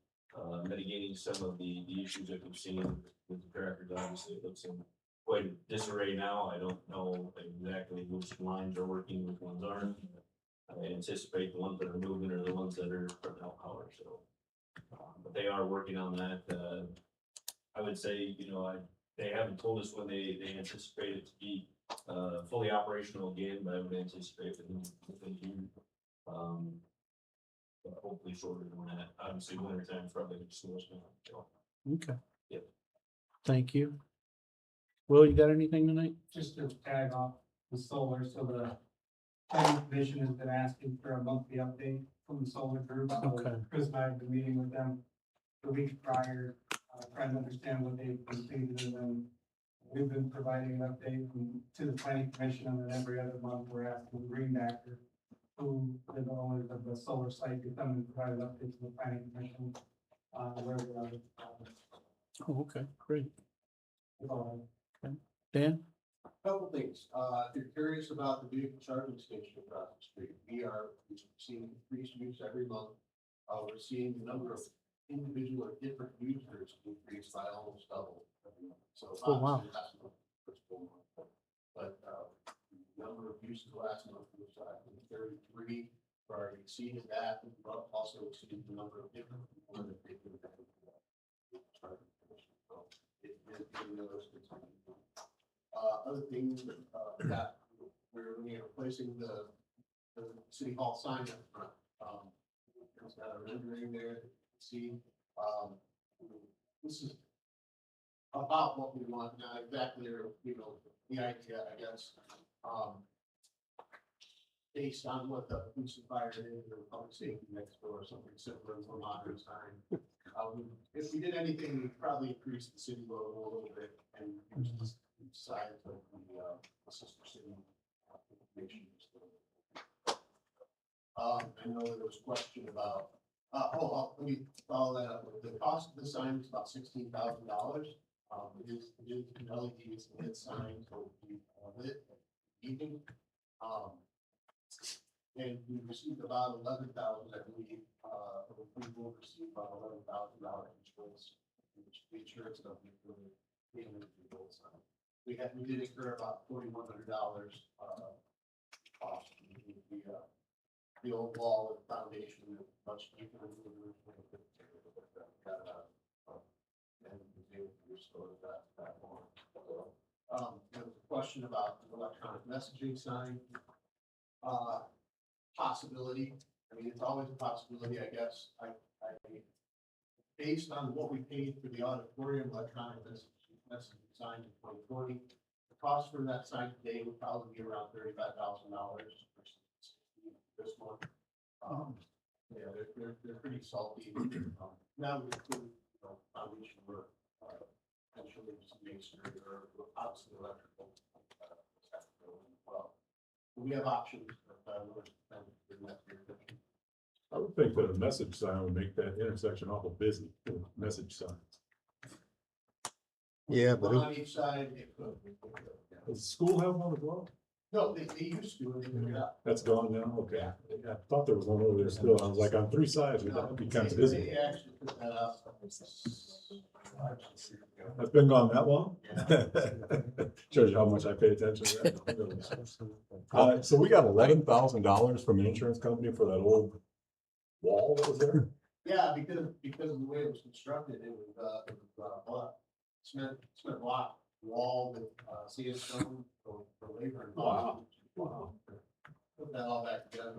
mitigating some of the issues that we've seen with the trackers. Obviously, it looks in quite a disarray now. I don't know exactly which lines are working, which ones aren't. I anticipate the ones that are moving are the ones that are putting out power, so. But they are working on that. I would say, they haven't told us when they anticipate it to be fully operational again, but I would anticipate within a year. But hopefully shorter than that. Obviously, winter time is probably the slowest now. So, okay. Yep. Thank you. Will, you got anything tonight? Just to tag off the solar, so the planning commission has been asking for a monthly update from the solar group. So Okay. Chris and I have been meeting with them the week prior, trying to understand what they've completed, and then we've been providing an update to the planning commission, and then every other month we're asking Greenbacker, who are the owners of the solar site, to come and provide an update to the planning commission on where we are. Oh, okay, great. That's all. Dan? Couple things, if you're curious about the vehicle charging station across the street, we've seen increased use every month. We're seeing the number of individual or different users increase by almost double. So Oh, wow. obviously that's not what's going on. But, the number of uses last month was, I think, 33, we've already exceeded that, we've also exceeded the number of different people that they do that. So it is being noticed. Other things that we're looking at replacing the city hall sign up front. It's got a rendering there, you can see. This is about what we want, not exactly, the idea, I guess. Based on what the police and fire is, or public safety next door, or something similar to a modern sign. If we did anything, we'd probably increase the city logo a little bit and use this side of the sister city information. I know there was a question about, let me follow that up. The cost of the sign is about $16,000. It is an LED, it's a lit sign, so we lit evening. And we received about 11,000, I believe. We will receive about $11,000 insurance, insurance company for the sign. We did incur about $4,100 cost. The old wall and foundation is much cheaper than the original. And we was able to restore that one. There was a question about the electronic messaging sign. Possibility. I mean, it's always a possibility, I guess. Based on what we paid for the auditorium electronic messaging sign in 2020, the cost for that sign today would probably be around $35,000 this one. Yeah, they're pretty salty. Now we include, foundation work, potentially some masonry or obviously electrical. Well, we have options. I would think that a message sign would make that intersection awful busy, with message signs. Yeah, but On each side, it could. Does the school have one as well? No, they used to, and they took it out. That's gone now, okay. I thought there was one over there still, I was like, on 3 sides, that would be kind of busy. They actually took that out. That's been gone that long? Shows you how much I pay attention to that. So we got $11,000 from an insurance company for that old wall that was there? Yeah, because of the way it was constructed, it was cement block wall with sandstone for labor and cost. Wow. Put that all back together.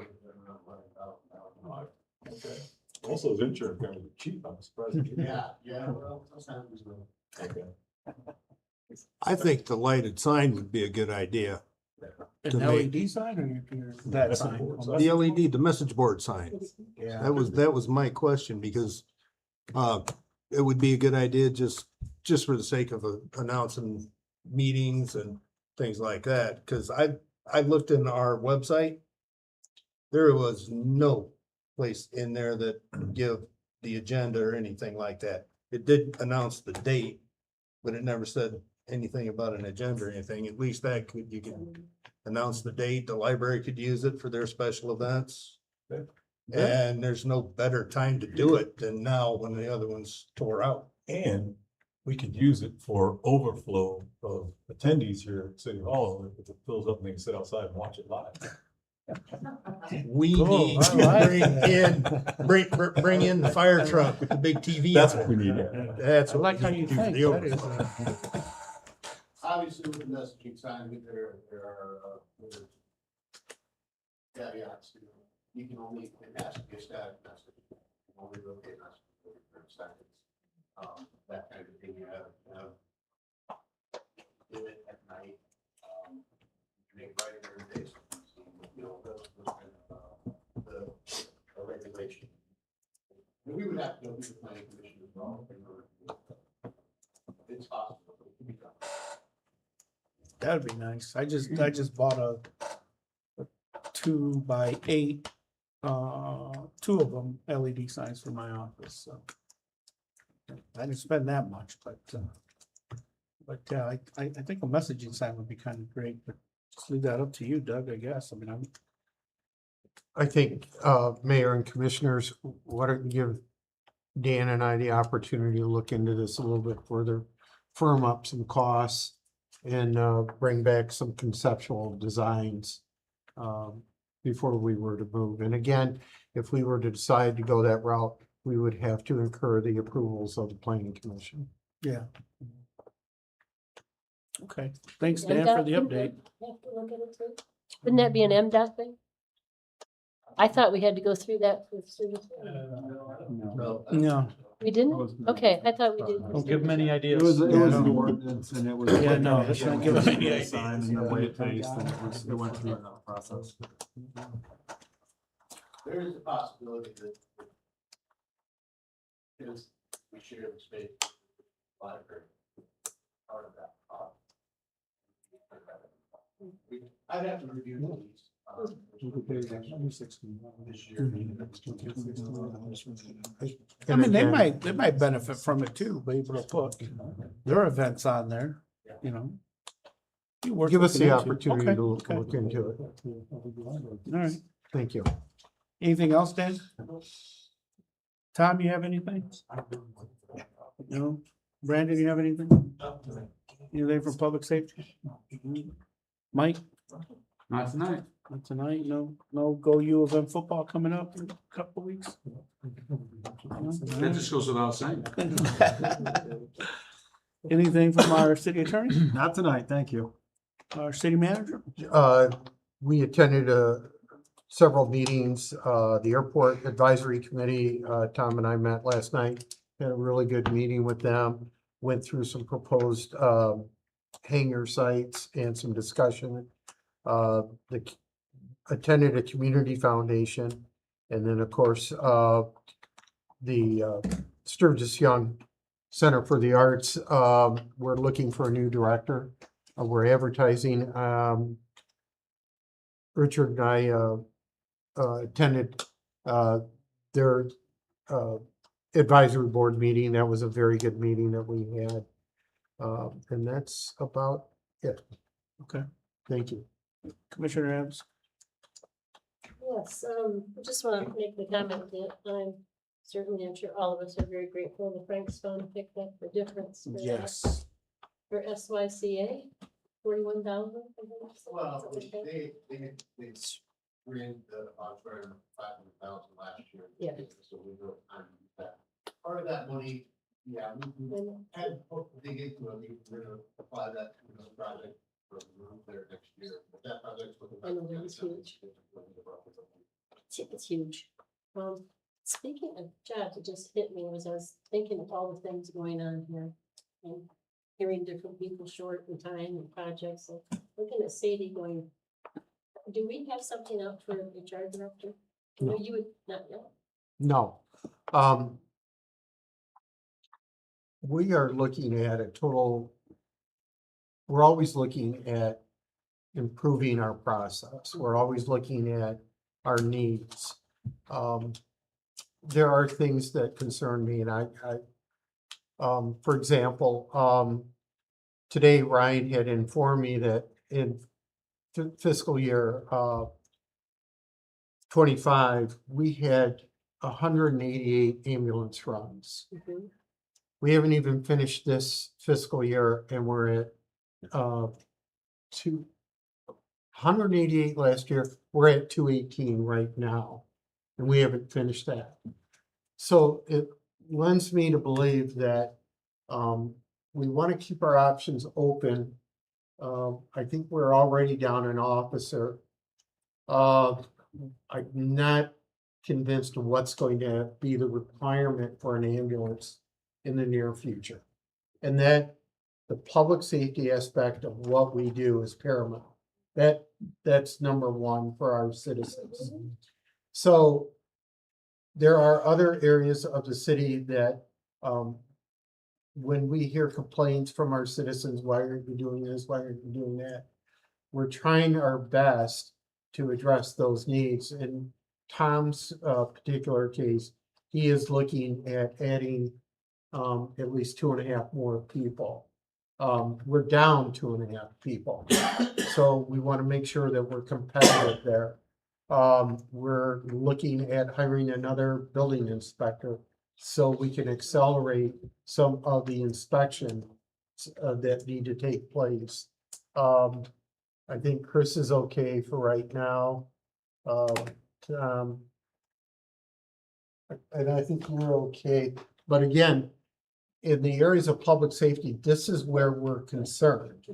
Okay. Also, his insurance company was cheap, I'm surprised. Yeah, well, sometimes we will. Okay. I think the lighted sign would be a good idea. An To make- LED sign or that sign? The LED, the message board sign. Yeah. That was my question because it would be a good idea just for the sake of announcing meetings and things like that. Cause I looked in our website. There was no place in there that would give the agenda or anything like that. It did announce the date, but it never said anything about an agenda or anything. At least that could, you can announce the date, the library could use it for their special events. And there's no better time to do it than now when the other ones tore out. And we could use it for overflow of attendees here at City Hall. If it fills up and they can sit outside and watch it live. We Cool, need I to like bring in the fire truck with the big TV. That's on what it. we need. Yeah. That's I what like we how need you to do for think. the That is, overflow. Obviously, with the messaging sign, there are caveats. You can only, it has to be a static message. You can only rotate messages every 30 seconds. That kind of thing, you have do it at night. Make right every day. You know, those kind of, the regulation. And we would have to go through the planning commission as well. In order to do it. It's possible. It can be done. That'd be nice. I just bought a 2x8, 2 of them LED signs for my office, so. I didn't spend that much, but I think a messaging sign would be kind of great, but just leave that up to you, Doug, I guess. I mean, I think, Mayor and Commissioners, why don't you give Dan and I the opportunity to look into this a little bit further, firm up some costs and, bring back some conceptual designs, before we were to move. And again, if we were to decide to go that route, we would have to incur the approvals of the planning commission. yeah. Okay, thanks, Dan, for the update. Have to look at it too. Wouldn't that be an MDOT thing? I thought we had to go through that for students. No. We didn't? Okay, I thought we did. Don't give them any ideas. It was an ordinance and it was. Yeah, no, let's not give us any ideas. Sign and the way it faced and it went through that process. There is a possibility that because we share the space with the library, part of that. I'd have to review these. This year. I mean, they might benefit from it too, be able to put their events on there, you know. You work Give with us the them too. opportunity Okay, to okay. look into it. All right. Thank you. Anything else, Dan? Tom, you have anything? No? Brandon, you have anything? Anything from public safety? Mike? Not tonight. Not tonight, no Go U of M football coming up in a couple of weeks? That just goes without saying. Anything from our city attorney, Not tonight, thank you. our city manager? We attended, several meetings, the airport advisory committee, Tom and I met last night. Had a really good meeting with them, went through some proposed, hangar sites and some discussion. Attended a community foundation, and then, of course, the Sturgis Young Center for the Arts. We're looking for a new director. We're advertising. Richard and I attended their advisory board meeting. That was a very good meeting that we had. And that's about it. Okay, Thank you. Commissioner Adams? Yes, I just want to make the comment that I'm sure all of us are very grateful the Franks Fund picked up the difference. For that. For SYCA, 41,000. Well, they ran the auditorium 500,000 last year. Yeah. So we were on that. Part of that money, yeah, we had hoped to dig into it. We're gonna apply that to the project for the roof there next year. But that project's looking I know, it's huge. It's huge. Speaking of jobs, it just hit me as I was thinking of all the things going on here. And hearing different people short in time and projects. So looking at Sadie going, do we have something out for HR director? No, you would not know. No. We are looking at a total, we're always looking at improving our process. We're always looking at our needs. There are things that concern me, and for example, today Ryan had informed me that in fiscal year 25, we had 188 ambulance runs. Mhm. We haven't even finished this fiscal year, and we're at 188 last year. We're at 218 right now, and we haven't finished that. So it lends me to believe that we want to keep our options open. I think we're already down an officer. I'm not convinced of what's going to be the requirement for an ambulance in the near future. And that the public safety aspect of what we do is paramount. That's number one for our citizens. So there are other areas of the city that when we hear complaints from our citizens, why are you doing this? Why are you doing that? We're trying our best to address those needs. In Tom's particular case, he is looking at adding at least 2.5 more people. We're down 2.5 people. So we want to make sure that we're competitive there. We're looking at hiring another building inspector so we can accelerate some of the inspections that need to take place. I think Chris is okay for right now. And I think we're okay. But again, in the areas of public safety, this is where we're concerned.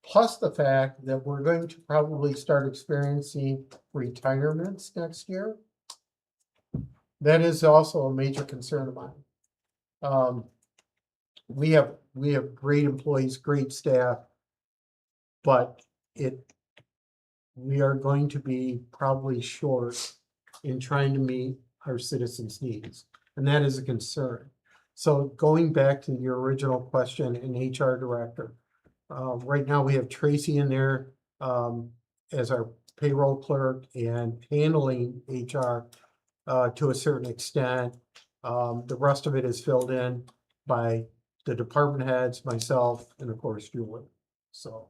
Plus the fact that we're going to probably start experiencing retirements next year. That is also a major concern of mine. We have great employees, great staff, but we are going to be probably short in trying to meet our citizens' needs, and that is a concern. So going back to your original question in HR director, right now we have Tracy in there as our payroll clerk and handling HR to a certain extent. The rest of it is filled in by the department heads, myself, and of course Julie. So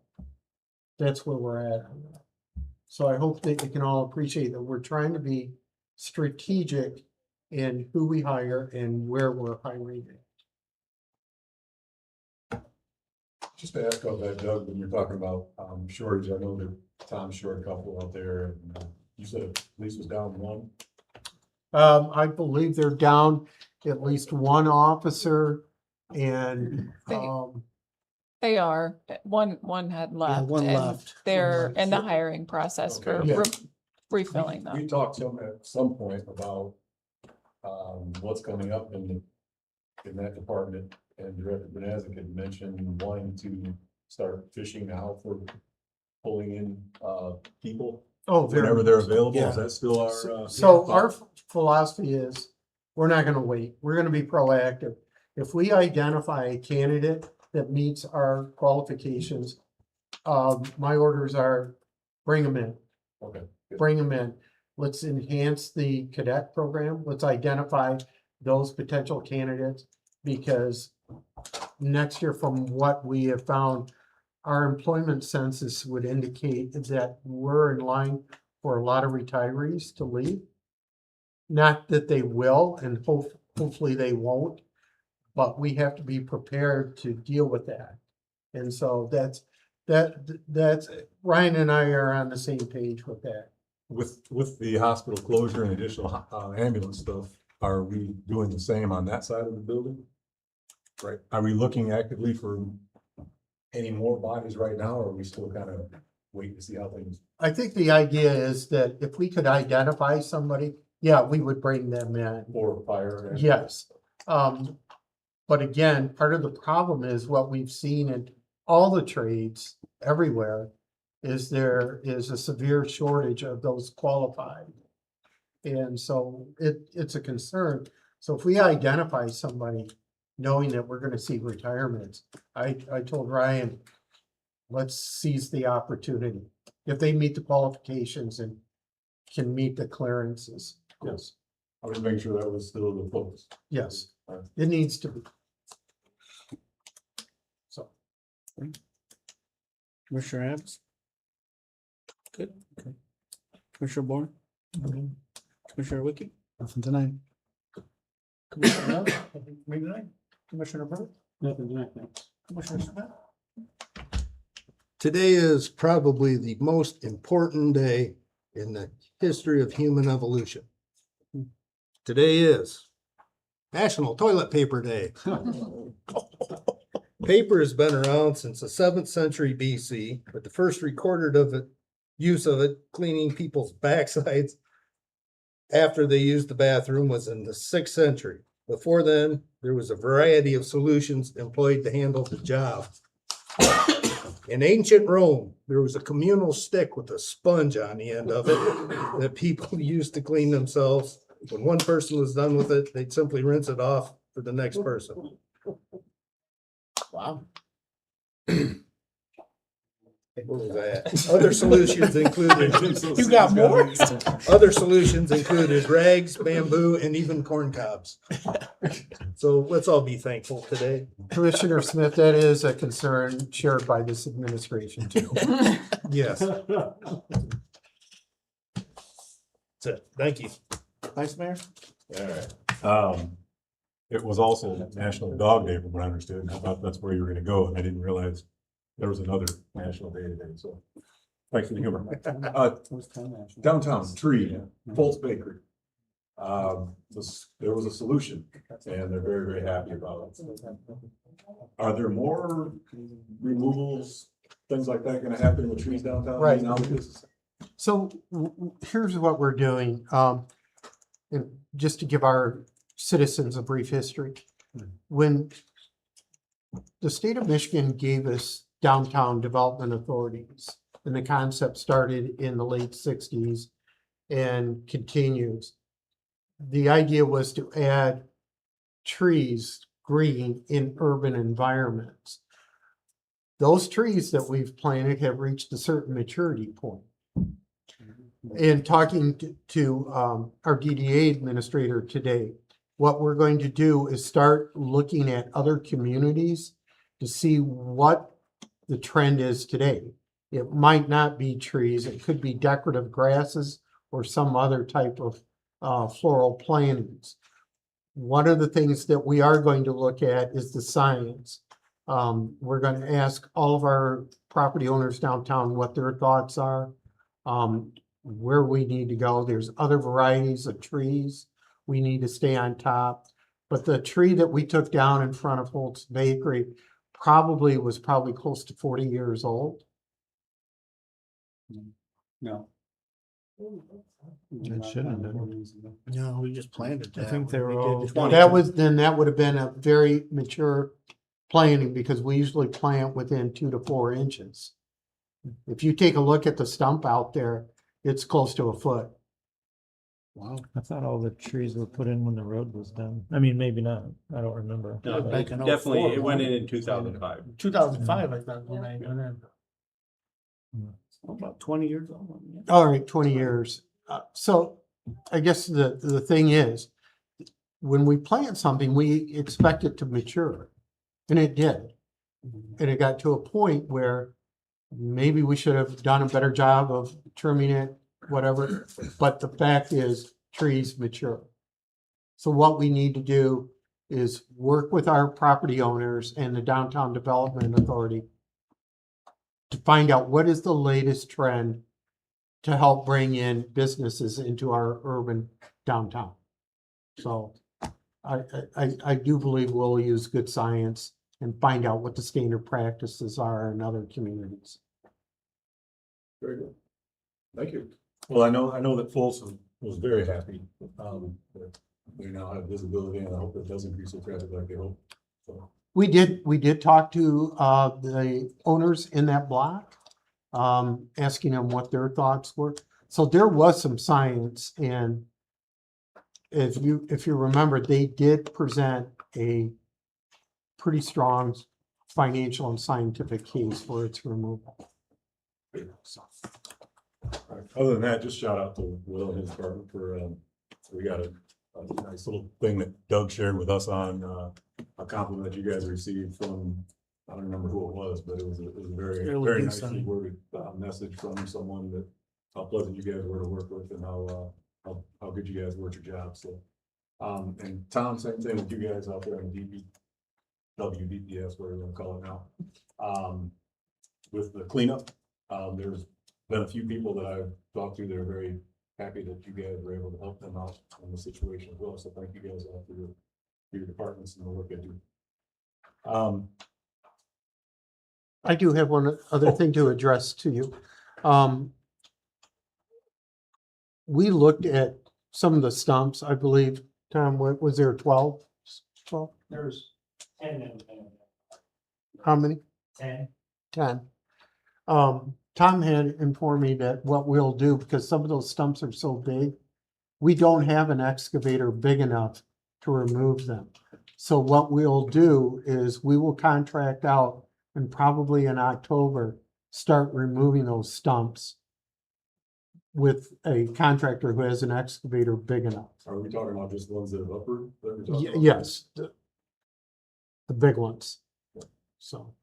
that's where we're at on that. So I hope that you can all appreciate that we're trying to be strategic in who we hire and where we're hiring. Just to ask about that, Doug, when you're talking about shortage, I know that Tom's short a couple out there, and you said police was down one. I believe they're down at least one officer, and They are. One had left. one and left. They're in the hiring process for Okay. Yeah. refilling We them. talked at some point about what's coming up in that department, and Director Benazik had mentioned wanting to start fishing now for pulling in people. Oh, whenever they're available. Yeah. Is that still our? So our philosophy is, we're not gonna wait. We're gonna be proactive. If we identify a candidate that meets our qualifications, my orders are, bring them in. Okay. Good. Bring them in. Let's enhance the cadet program. Let's identify those potential candidates, because next year, from what we have found, our employment census would indicate that we're in line for a lot of retirees to leave. Not that they will, and hopefully they won't, but we have to be prepared to deal with that. And so that's Ryan and I are on the same page with that. With the hospital closure and additional ambulance stuff, are we doing the same on that side of the building? Right. Are we looking actively for any more bodies right now, or are we still kind of waiting to see how things? I think the idea is that if we could identify somebody, yeah, we would bring them in. Or fire? Yes. But again, part of the problem is what we've seen in all the trades everywhere is there is a severe shortage of those qualified. And so it's a concern. So if we identify somebody knowing that we're gonna see retirements, I told Ryan, let's seize the opportunity. If they meet the qualifications and can meet the clearances. Yes. I was making sure that was still the focus. Yes, it needs to be. So. Commissioner Adams? Good, okay. Commissioner Bourne? Commissioner Wiki? Nothing tonight. Commissioner Love? Maybe tonight? Commissioner Burke? Nothing tonight, thanks. Commissioner Smith? Today is probably the most important day in the history of human evolution. Today is National Toilet Paper Day. Paper has been around since the 7th century BC, but the first recorded use of it cleaning people's backsides after they used the bathroom was in the 6th century. Before then, there was a variety of solutions employed to handle the job. In ancient Rome, there was a communal stick with a sponge on the end of it that people used to clean themselves. When one person was done with it, they'd simply rinse it off for the next person. Wow. What was that? Other solutions included. You got more? Other solutions included rags, bamboo, and even corn cobs. So let's all be thankful today. Commissioner Smith, that is a concern shared by this administration too. Yes. That's it. Thank you. Vice Mayor? All right. It was also National Dog Day, from what I understood. I thought that's where you were gonna go, and I didn't realize there was another national day today, so. Thanks for the humor. Downtown, Tree, Foltz Bakery. There was a solution, and they're very, very happy about it. Are there more removals, things like that gonna happen with trees downtown? Right. Now? So here's what we're doing. And just to give our citizens a brief history. When the state of Michigan gave us downtown development authorities, and the concept started in the late 60s and continues, the idea was to add trees, green in urban environments. Those trees that we've planted have reached a certain maturity point. In talking to our DDA administrator today, what we're going to do is start looking at other communities to see what the trend is today. It might not be trees, it could be decorative grasses or some other type of floral plantings. One of the things that we are going to look at is the science. We're going to ask all of our property owners downtown what their thoughts are, where we need to go. There's other varieties of trees we need to stay on top. But the tree that we took down in front of Foltz Bakery was probably close to 40 years old. No. It shouldn't have been. No, we just planted that. I think they were all. That would have been a very mature planting because we usually plant within 2 to 4 inches. If you take a look at the stump out there, it's close to a foot. Wow. I thought all the trees were put in when the road was done. I mean, maybe not. I don't remember. No, Back in definitely, 04, it went right? in 2005. 2005, I thought, when I went in. About 20 years old. Yeah. All right, 20 years. So I guess the thing is, when we plant something, we expect it to mature. And it did. And it got to a point where maybe we should have done a better job of trimming it, whatever. But the fact is, trees mature. So what we need to do is work with our property owners and the Downtown Development Authority to find out what is the latest trend to help bring in businesses into our urban downtown. So I do believe we'll use good science and find out what the standard practices are in other communities. Very good. Thank you. Well, I know that Folsom was very happy. That we now have visibility, and I hope it does increase the traffic like they hope. We did talk to, the owners in that block, asking them what their thoughts were. So there was some science, and if you remember, they did present a pretty strong financial and scientific case for its removal. So, Other than that, just shout out to Will and his department for, we got a nice little thing that Doug shared with us on, a compliment that you guys received from, I don't remember who it was, but it was a very, Really very good nicely sign. worded, message from someone that, how pleasant you guys were to work with and how good you guys were at your job, so. And Tom, same thing with you guys out there on WDPS, whatever you wanna call it now. With the cleanup, there's been a few people that I've talked to that are very happy that you guys were able to help them out in the situation as well. So thank you guys all for your departments and the work they do. I do have one other thing to address to you. We looked at some of the stumps, I believe, Tom, was there 12? 12? There's 10 in there. How many? 10. 10. Tom had informed me that what we'll do, because some of those stumps are so big, we don't have an excavator big enough to remove them. So what we'll do is we will contract out and probably in October, start removing those stumps with a contractor who has an excavator big enough. Are we talking about just the ones that have uprooted? that we're talking about? Yes, the big ones. So.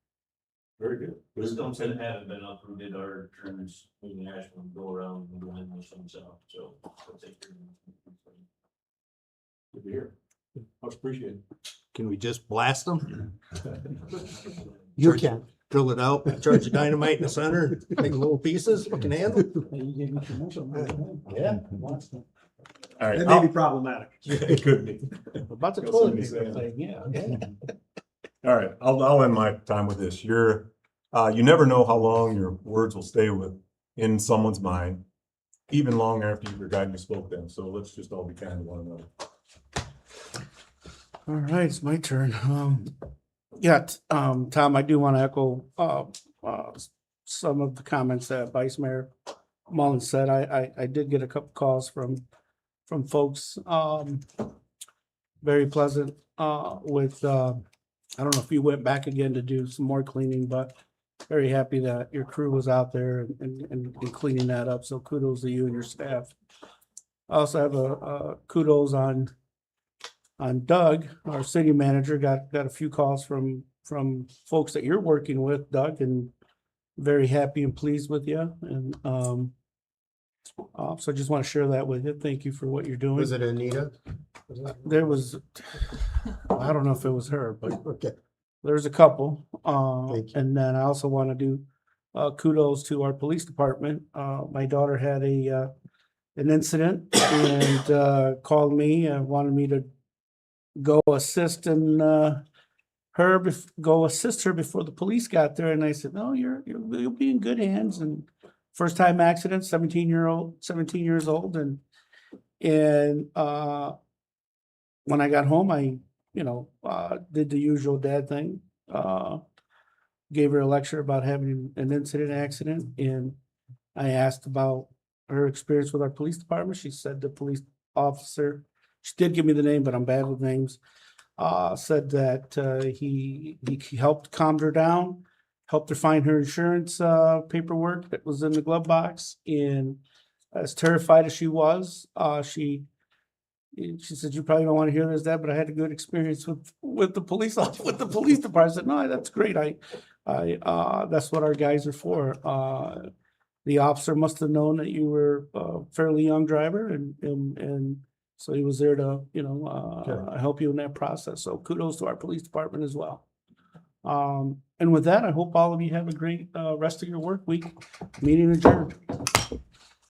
Very good. The stumps that haven't been uprooted are trees, we can actually go around and go in those stumps out, so. I'll take care of them. Good to hear. Much appreciated. Can we just blast them? You can. Drill it out, charge the dynamite in the center, and make little pieces, we can handle. Yeah. All right. That may be problematic. It could be. About the That's toilet what paper he's thing, yeah. All right, I'll end my time with this. You never know how long your words will stay in someone's mind, even long after you forgot you spoke them. So let's just all be kind to one another. All right, it's my turn. Tom, I do want to echo some of the comments that Vice Mayor Mullins said. I did get a couple calls from folks, very pleasant with, I don't know if you went back again to do some more cleaning, but very happy that your crew was out there and cleaning that up. So kudos to you and your staff. I also have a kudos on Doug, our city manager. Got a few calls from folks that you're working with, Doug, and very happy and pleased with you. And so I just want to share that with you. Thank you for what you're doing. Was it Anita? There was, I don't know if it was her, but Okay. there's a couple. Thank you. And then I also want to do kudos to our police department. My daughter had an incident and called me and wanted me to go assist go assist her before the police got there. And I said, no, you'll be in good hands. And first time accident, 17 years old. And when I got home, I did the usual dad thing. Gave her a lecture about having an incident accident. And I asked about her experience with our police department. She said the police officer, she did give me the name, but I'm bad with names, said that he helped calm her down, helped her find her insurance paperwork that was in the glove box. And as terrified as she was, she said, you probably don't want to hear this, Dad, but I had a good experience with the police department. I said, no, that's great. I that's what our guys are for. The officer must have known that you were a fairly young driver, and so he was there to help you in that process. So kudos to our police department as well. And with that, I hope all of you have a great rest of your work week. Meeting adjourned.